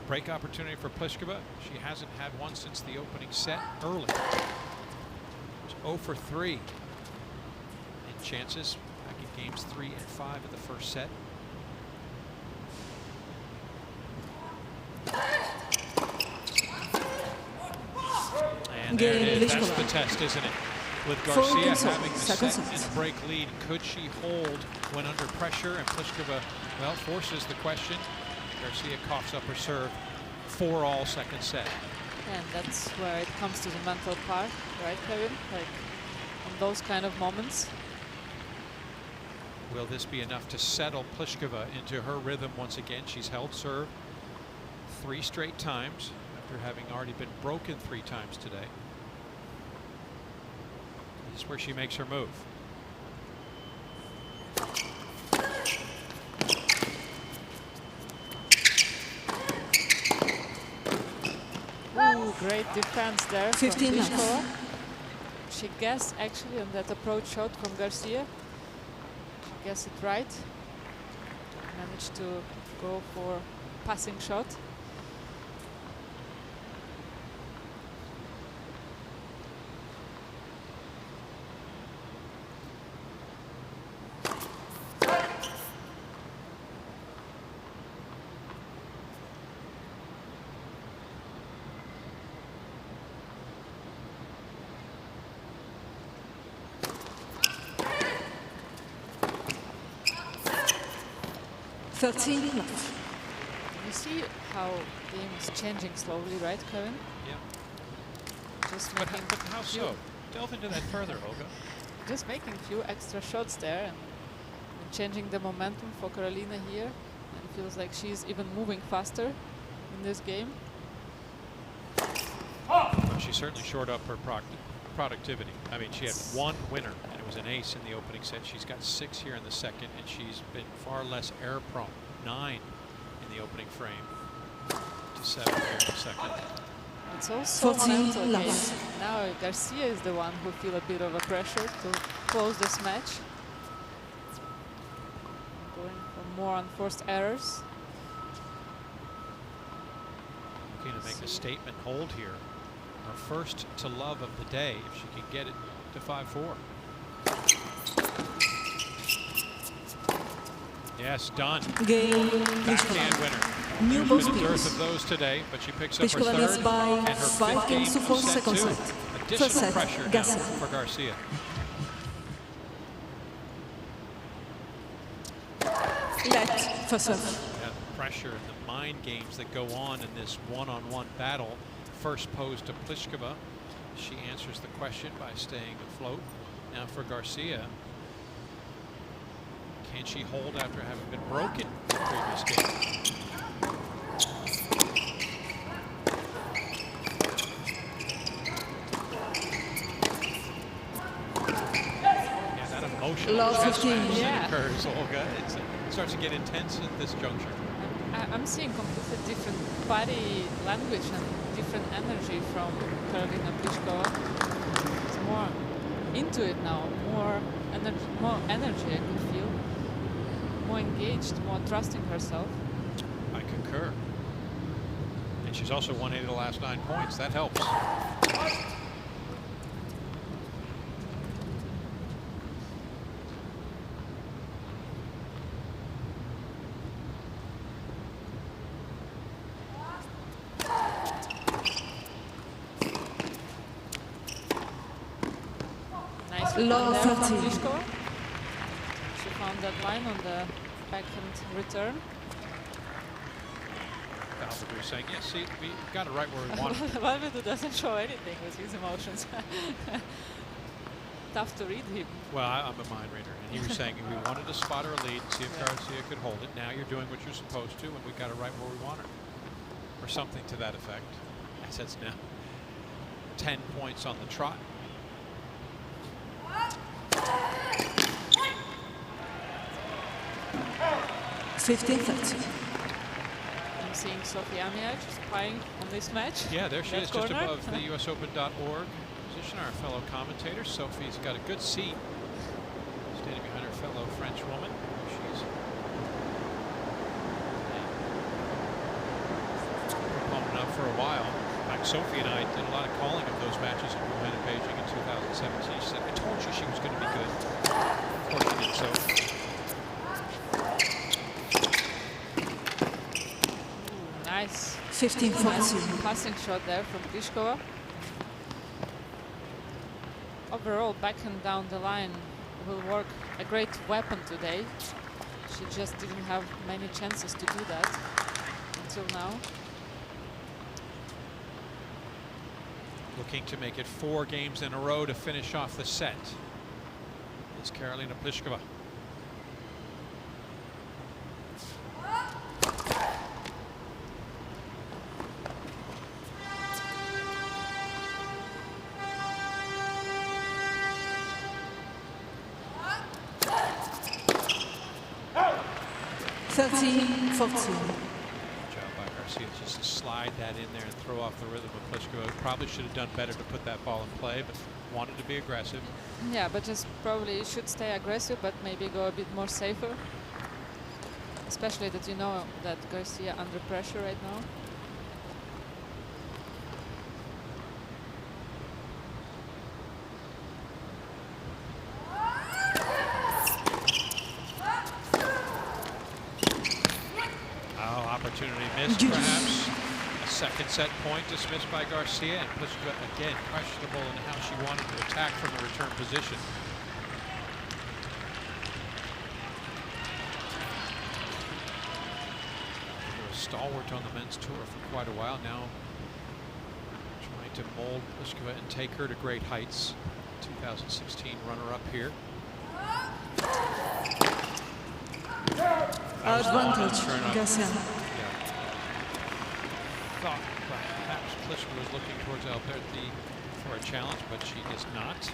Break opportunity for Pliskova. She hasn't had one since the opening set early. It's 0 for 3 in chances back in games 3 and 5 of the first set. And there it is. That's the test, isn't it? With Garcia having the set and break lead, could she hold when under pressure? And Pliskova, well, forces the question. Garcia coughs up her serve, 4-all second set. And that's where it comes to the mental part, right, Kevin? Like, in those kind of moments. Will this be enough to settle Pliskova into her rhythm once again? She's held serve 3 straight times after having already been broken 3 times today. This is where she makes her move. Ooh, great defense there from 15 Pliskova. She guessed actually on that approach shot from Garcia. She guessed it right. Managed to go for passing shot. You see how the game is changing slowly, right, Kevin? Yeah. Just But making how so? Delve into that further, Olga. just making a few extra shots there and changing the momentum for Karolina here. And it feels like she's even moving faster in this game. Well, she certainly shored up her productivity. I mean, she had 1 winner, and it was an ace in the opening set. She's got 6 here in the second, and she's been far less error prone. 9 in the opening frame to 7 here in the second. It's also a mental game. Now Garcia is the one who feel a bit of a pressure to close this match. Going for more unforced errors. Looking to make a statement hold here. Her first to love of the day, if she can get it to 5-4. Yes, done. Backhand winner. There's been a dearth of those today, but she picks up her third and her 5th game of set 2. Additional pressure now for Garcia. The pressure and the mind games that go on in this one-on-one battle. First posed to Pliskova. She answers the question by staying afloat. Now for Garcia. Can she hold after having been broken in the previous game? Yeah, that emotional chess match occurs, Olga. It starts to get intense at this juncture. I'm seeing completely different body language and different energy from Karolina Pliskova. It's more into it now, more energy I could feel. More engaged, more trusting herself. I concur. And she's also won 8 of the last 9 points. That helps. Law there from 13. Pliskova. She found that line on the backhand return. Valverdue saying, yes, see, we got it right where we want it. Valverdue doesn't show anything with his emotions. Tough to read him. Well, I'm a mind reader, and he was saying we wanted to spot her lead, see if Garcia could hold it. Now you're doing what you're supposed to, and we got it right where we want her. Or something to that effect. As it's now 10 points on the trot. I'm seeing Sofia Amiach spying on this match. Yeah, there she is, corner. just above the usopen.org position. Our fellow commentator, Sophie's got a good seat, standing behind her fellow French woman. She's proponent of for a while. In fact, Sophie and I did a lot of calling of those matches in Wuhan and Beijing in 2017. She said, I told you she was going to be good. Of course she did so. Nice. 15-14. Passing shot there from Pliskova. Overall, backhand down the line will work a great weapon today. She just didn't have many chances to do that until now. Looking to make it 4 games in a row to finish off the set. It's Karolina Pliskova. Thirteen, 14. Good job by Garcia just to slide that in there and throw off the rhythm of Pliskova. Probably should have done better to put that ball in play, but wanted to be aggressive. Yeah, but just probably should stay aggressive, but maybe go a bit more safer. Especially that you know that Garcia under pressure right now. Opportunity missed, perhaps. A second set point dismissed by Garcia, and Pliskova again questionable in how she wanted to attack from the return position. She was a stalwart on the men's tour for quite a while now, trying to mold Pliskova and take her to great heights. 2016 runner-up here. Advantage, Garcia. Thought perhaps Pliskova was looking towards Alberti for a challenge, but she is not.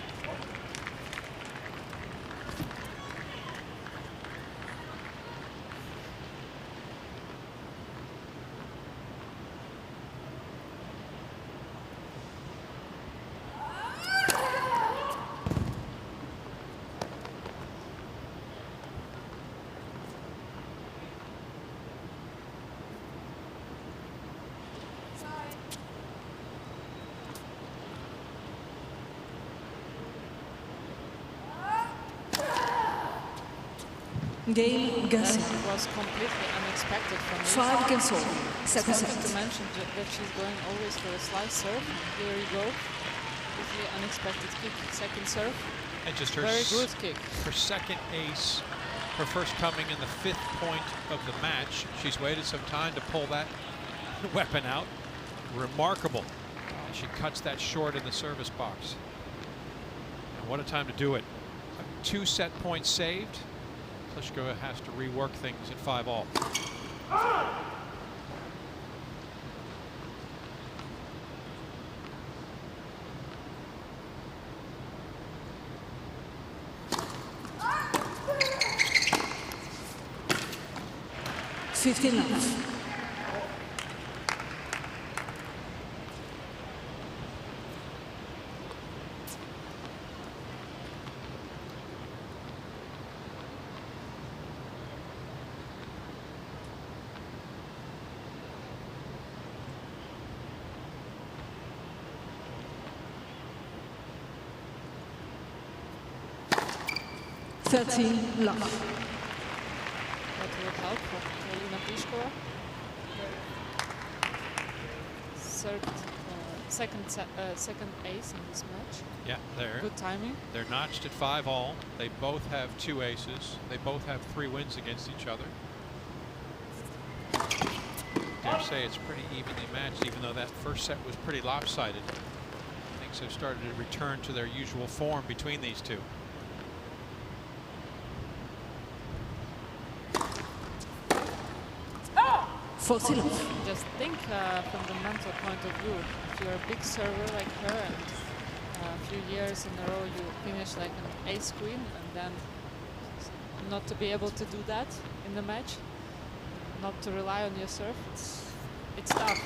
Game, Garcia. That was completely unexpected from me. 5 games all. Second Something to set. mention that she's going always for a slice serve. Here you go. Completely unexpected kick, second serve. And just her Very good kick. Her second ace, her first coming in the 5th point of the match. She's waited some time to pull that weapon out. Remarkable. And she cuts that short in the service box. And what a time to do it. A 2 set points saved. Pliskova has to rework things at 5-all. $15. Love. That will help for Karolina Pliskova. second ace in this match. Yeah, there. Good timing. They're notched at 5-all. They both have 2 aces. They both have 3 wins against each other. Dare say it's pretty evenly matched, even though that first set was pretty lopsided. Things have started to return to their usual form between these two. Just think from the mental point of view. If you're a big server like her and a few years in a row you finish like an ace queen, and then not to be able to do that in the match, not to rely on your serve, it's tough.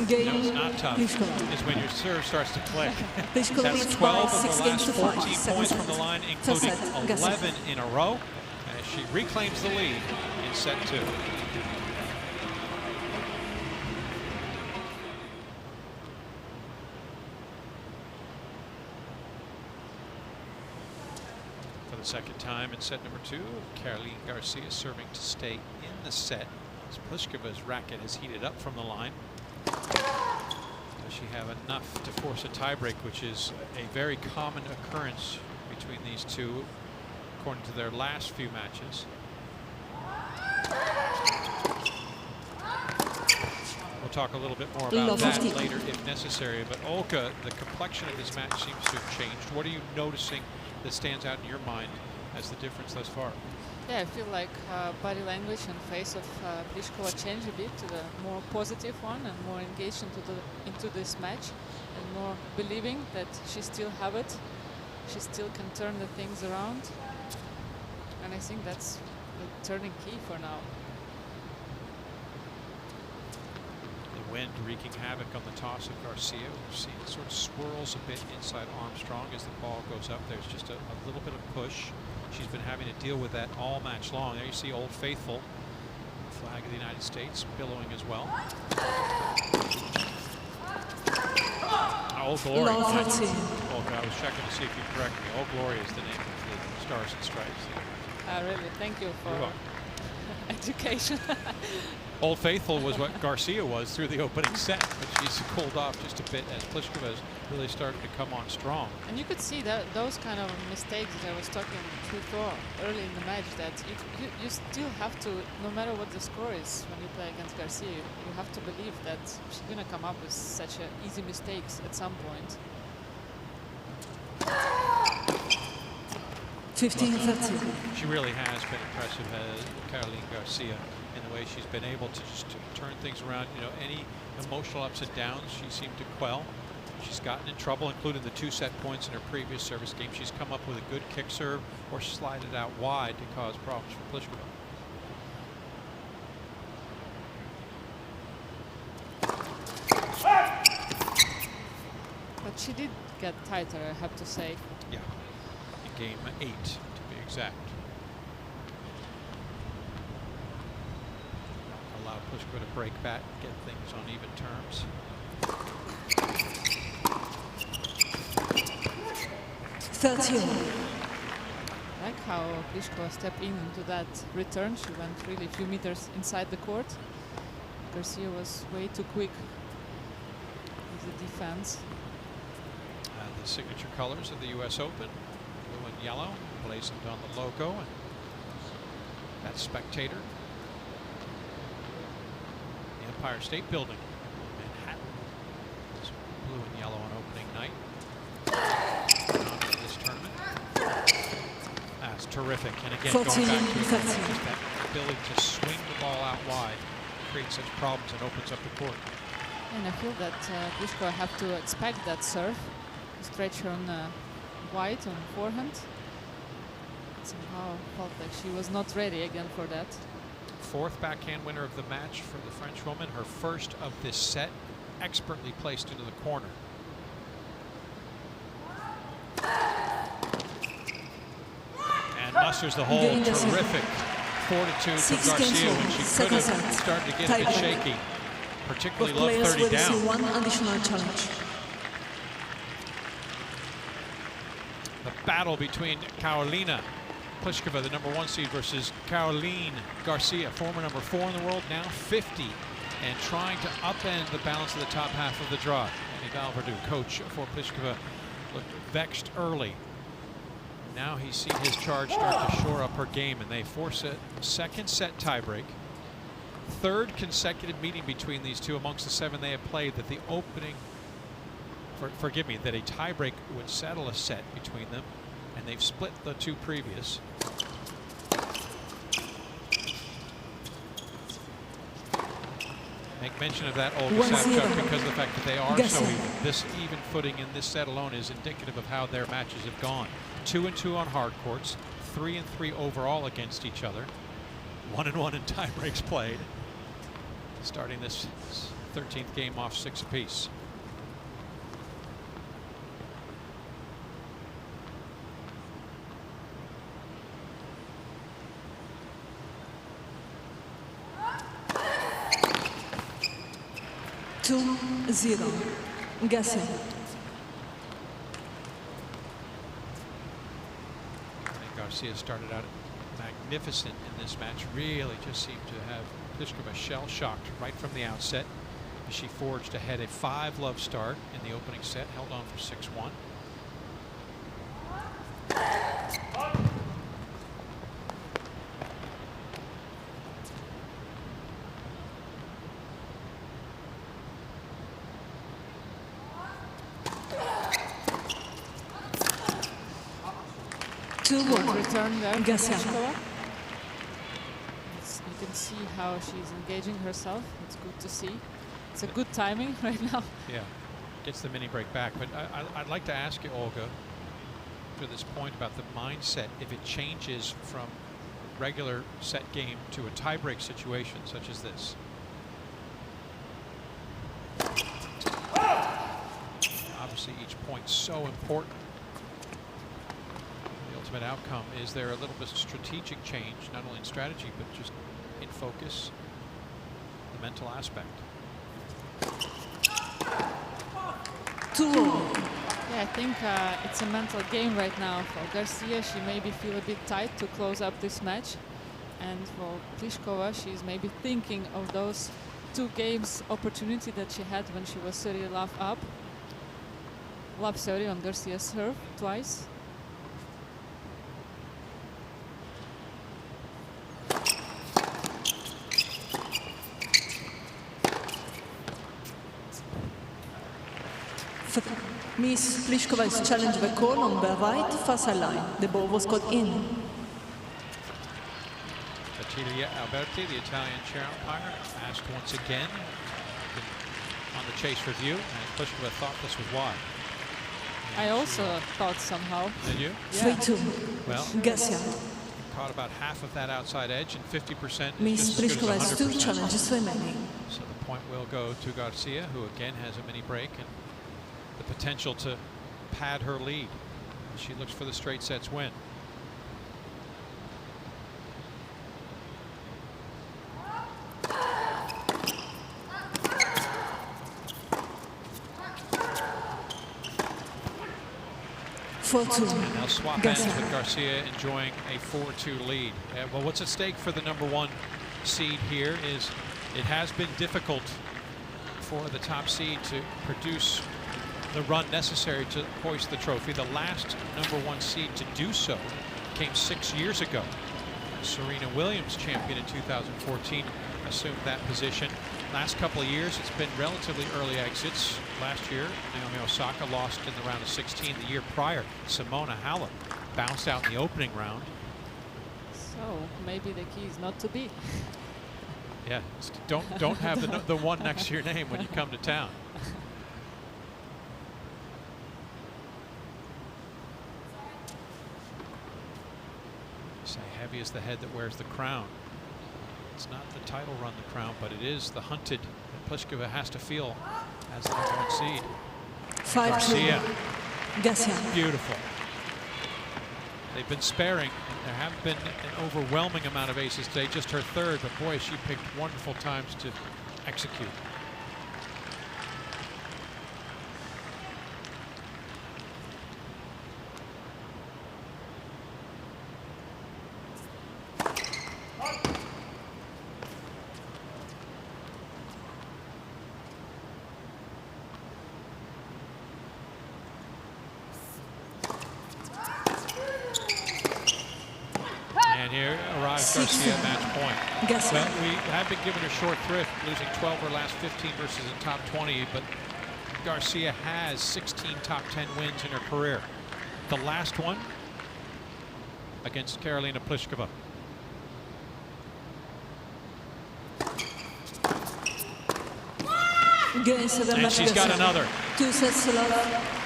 No, it's not tough. It's when your serve starts to click. That's 12 of the last 14 points from the line, including 11 in a row, as she reclaims the lead in set 2. The second time in set number 2, Caroline Garcia serving to stay in the set as Pliskova's racket has heated up from the line. Does she have enough to force a tiebreak, which is a very common occurrence between these two, according to their last few matches. We'll talk a little bit more about that later if necessary, but Olga, the complexion of this match seems to have changed. What are you noticing that stands out in your mind as the difference thus far? Yeah, I feel like body language and face of Pliskova changed a bit to the more positive one, and more engaged into this match, and more believing that she still have it. She still can turn the things around, and I think that's the turning key for now. The wind wreaking havoc on the toss of Garcia. We've seen it sort of swirls a bit inside Armstrong as the ball goes up. There's just a little bit of push. She's been having to deal with that all match long. There you see Old Faithful, flag of the United States, billowing as well. Old Glory. Olga, I was checking to see if you correct me. Old Glory is the name of the Stars and Stripes. Really, thank you for education. Old Faithful was what Garcia was through the opening set, but she's cooled off just a bit as Pliskova really started to come on strong. And you could see that those kind of mistakes that I was talking before early in the match, that you still have to, no matter what the score is when you play against Garcia, you have to believe that she's going to come up with such easy mistakes at some point. 15-13. She really has been impressive, Caroline Garcia, in the way she's been able to just turn things around. You know, any emotional ups and downs she seemed to quell. She's gotten in trouble, including the 2 set points in her previous service game. She's come up with a good kick serve or slided out wide to cause problems for Pliskova. But she did get tighter, I have to say. Yeah, in game 8 to be exact. Allow Pliskova to break back, get things on even terms. 13. I like how Pliskova stepped into that return. She went really a few meters inside the court. Garcia was way too quick with the defense. The signature colors of the U.S. Open, blue and yellow, blazoned on the logo, and that spectator. The Empire State Building, Manhattan. It's blue and yellow on opening night. On this tournament. That's terrific. And again, going back to it, just that ability to swing the ball out wide, creates such problems and opens up the court. And I feel that Pliskova have to expect that serve. Stretch her on wide on forehand. Somehow felt like she was not ready again for that. 4th backhand winner of the match for the Frenchwoman. Her first of this set, expertly placed into the corner. And musters the hole. Terrific fortitude from Garcia when she could have started to get a bit shaky, particularly love 30 down. One additional challenge. The battle between Karolina Pliskova, the #1 seed, versus Caroline Garcia, former #4 in the world, now 50, and trying to upend the balance of the top half of the draw. Valverdue, coach for Pliskova, looked vexed early. Now he's seen his charge start to shore up her game, and they force a second set tiebreak. Third consecutive meeting between these two amongst the 7 they have played that the opening, forgive me, that a tiebreak would settle a set between them, and they've split the 2 previous. Make mention of that, Olga Savchuk, because of the fact that they are so even. This even footing in this set alone is indicative of how their matches have gone. 2-2 on hard courts, 3-3 overall against each other. 1-1 in tie breaks played. Starting this 13th game off 6 apiece. Two, 0. Garcia. I think Garcia started out magnificent in this match. Really just seemed to have Pliskova shell-shocked right from the outset. She forged ahead a 5-love start in the opening set, held on for 6-1. Return there. Garcia. You can see how she's engaging herself. It's good to see. It's a good timing right now. Yeah, gets the mini break back. But I'd like to ask you, Olga, to this point about the mindset, if it changes from regular set game to a tiebreak situation such as this. Obviously, each point so important. Outcome, is there a little bit of strategic change, not only in strategy but just in focus, the mental aspect? 2. Yeah, I think it's a mental game right now for Garcia. She maybe feel a bit tight to close up this match, and for Pliskova, she's maybe thinking of those 2 games opportunity that she had when she was 30 love up, love 30 on Garcia's serve twice. Miss Pliskova's challenge the call on the right far side line. The ball was got in. Attilia Alberti, the Italian chair umpire, asked once again on the chase review, and Pliskova thought this was wide. I also thought somehow. Did you? Yeah. 3-2. Well, Garcia. caught about half of that outside edge, and 50% Miss is just Pliskova as has good 2 as 100%. challenges remaining. So the point will go to Garcia, who again has a mini break and the potential to pad her lead. She looks for the straight sets win. And they'll swap ends with Garcia enjoying a 4-2 lead. Well, what's at stake for the #1 seed here is it has been difficult for the top seed to produce the run necessary to hoist the trophy. The last #1 seed to do so came 6 years ago. Serena Williams, champion in 2014, assumed that position. Last couple of years, it's been relatively early exits. Last year, Naomi Osaka lost in the round of 16. The year prior, Simona Halep bounced out in the opening round. So maybe the key is not to beat. Yeah, don't have the one next to your name when you come to town. Say heavy is the head that wears the crown. It's not the title run the crown, but it is the hunted that Pliskova has to feel as the #1 seed. 5-2. Garcia. Beautiful. They've been sparing, and there haven't been an overwhelming amount of aces today, just her third, but boy, she picked wonderful times to execute. drives Garcia at match point. Garcia. Well, we have been given a short thrift, losing 12 of her last 15 versus the top 20, but Garcia has 16 top 10 wins in her career. The last one against Karolina Pliskova. And she's got another. 2 sets to love,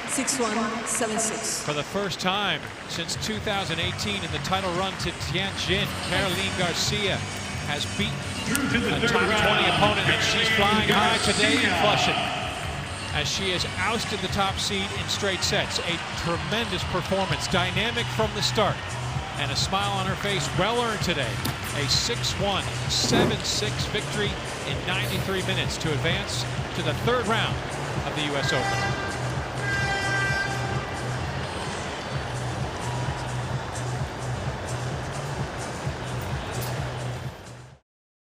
6-1, 7-6. For the first time since 2018 in the title run to Tianjin, Caroline Garcia has beaten a top 20 opponent, and she's flying high today in Flushing as she has ousted the top seed in straight sets. A tremendous performance, dynamic from the start, and a smile on her face, well earned today. A 6-1, 7-6 victory in 93 minutes to advance to the third round of the US Open.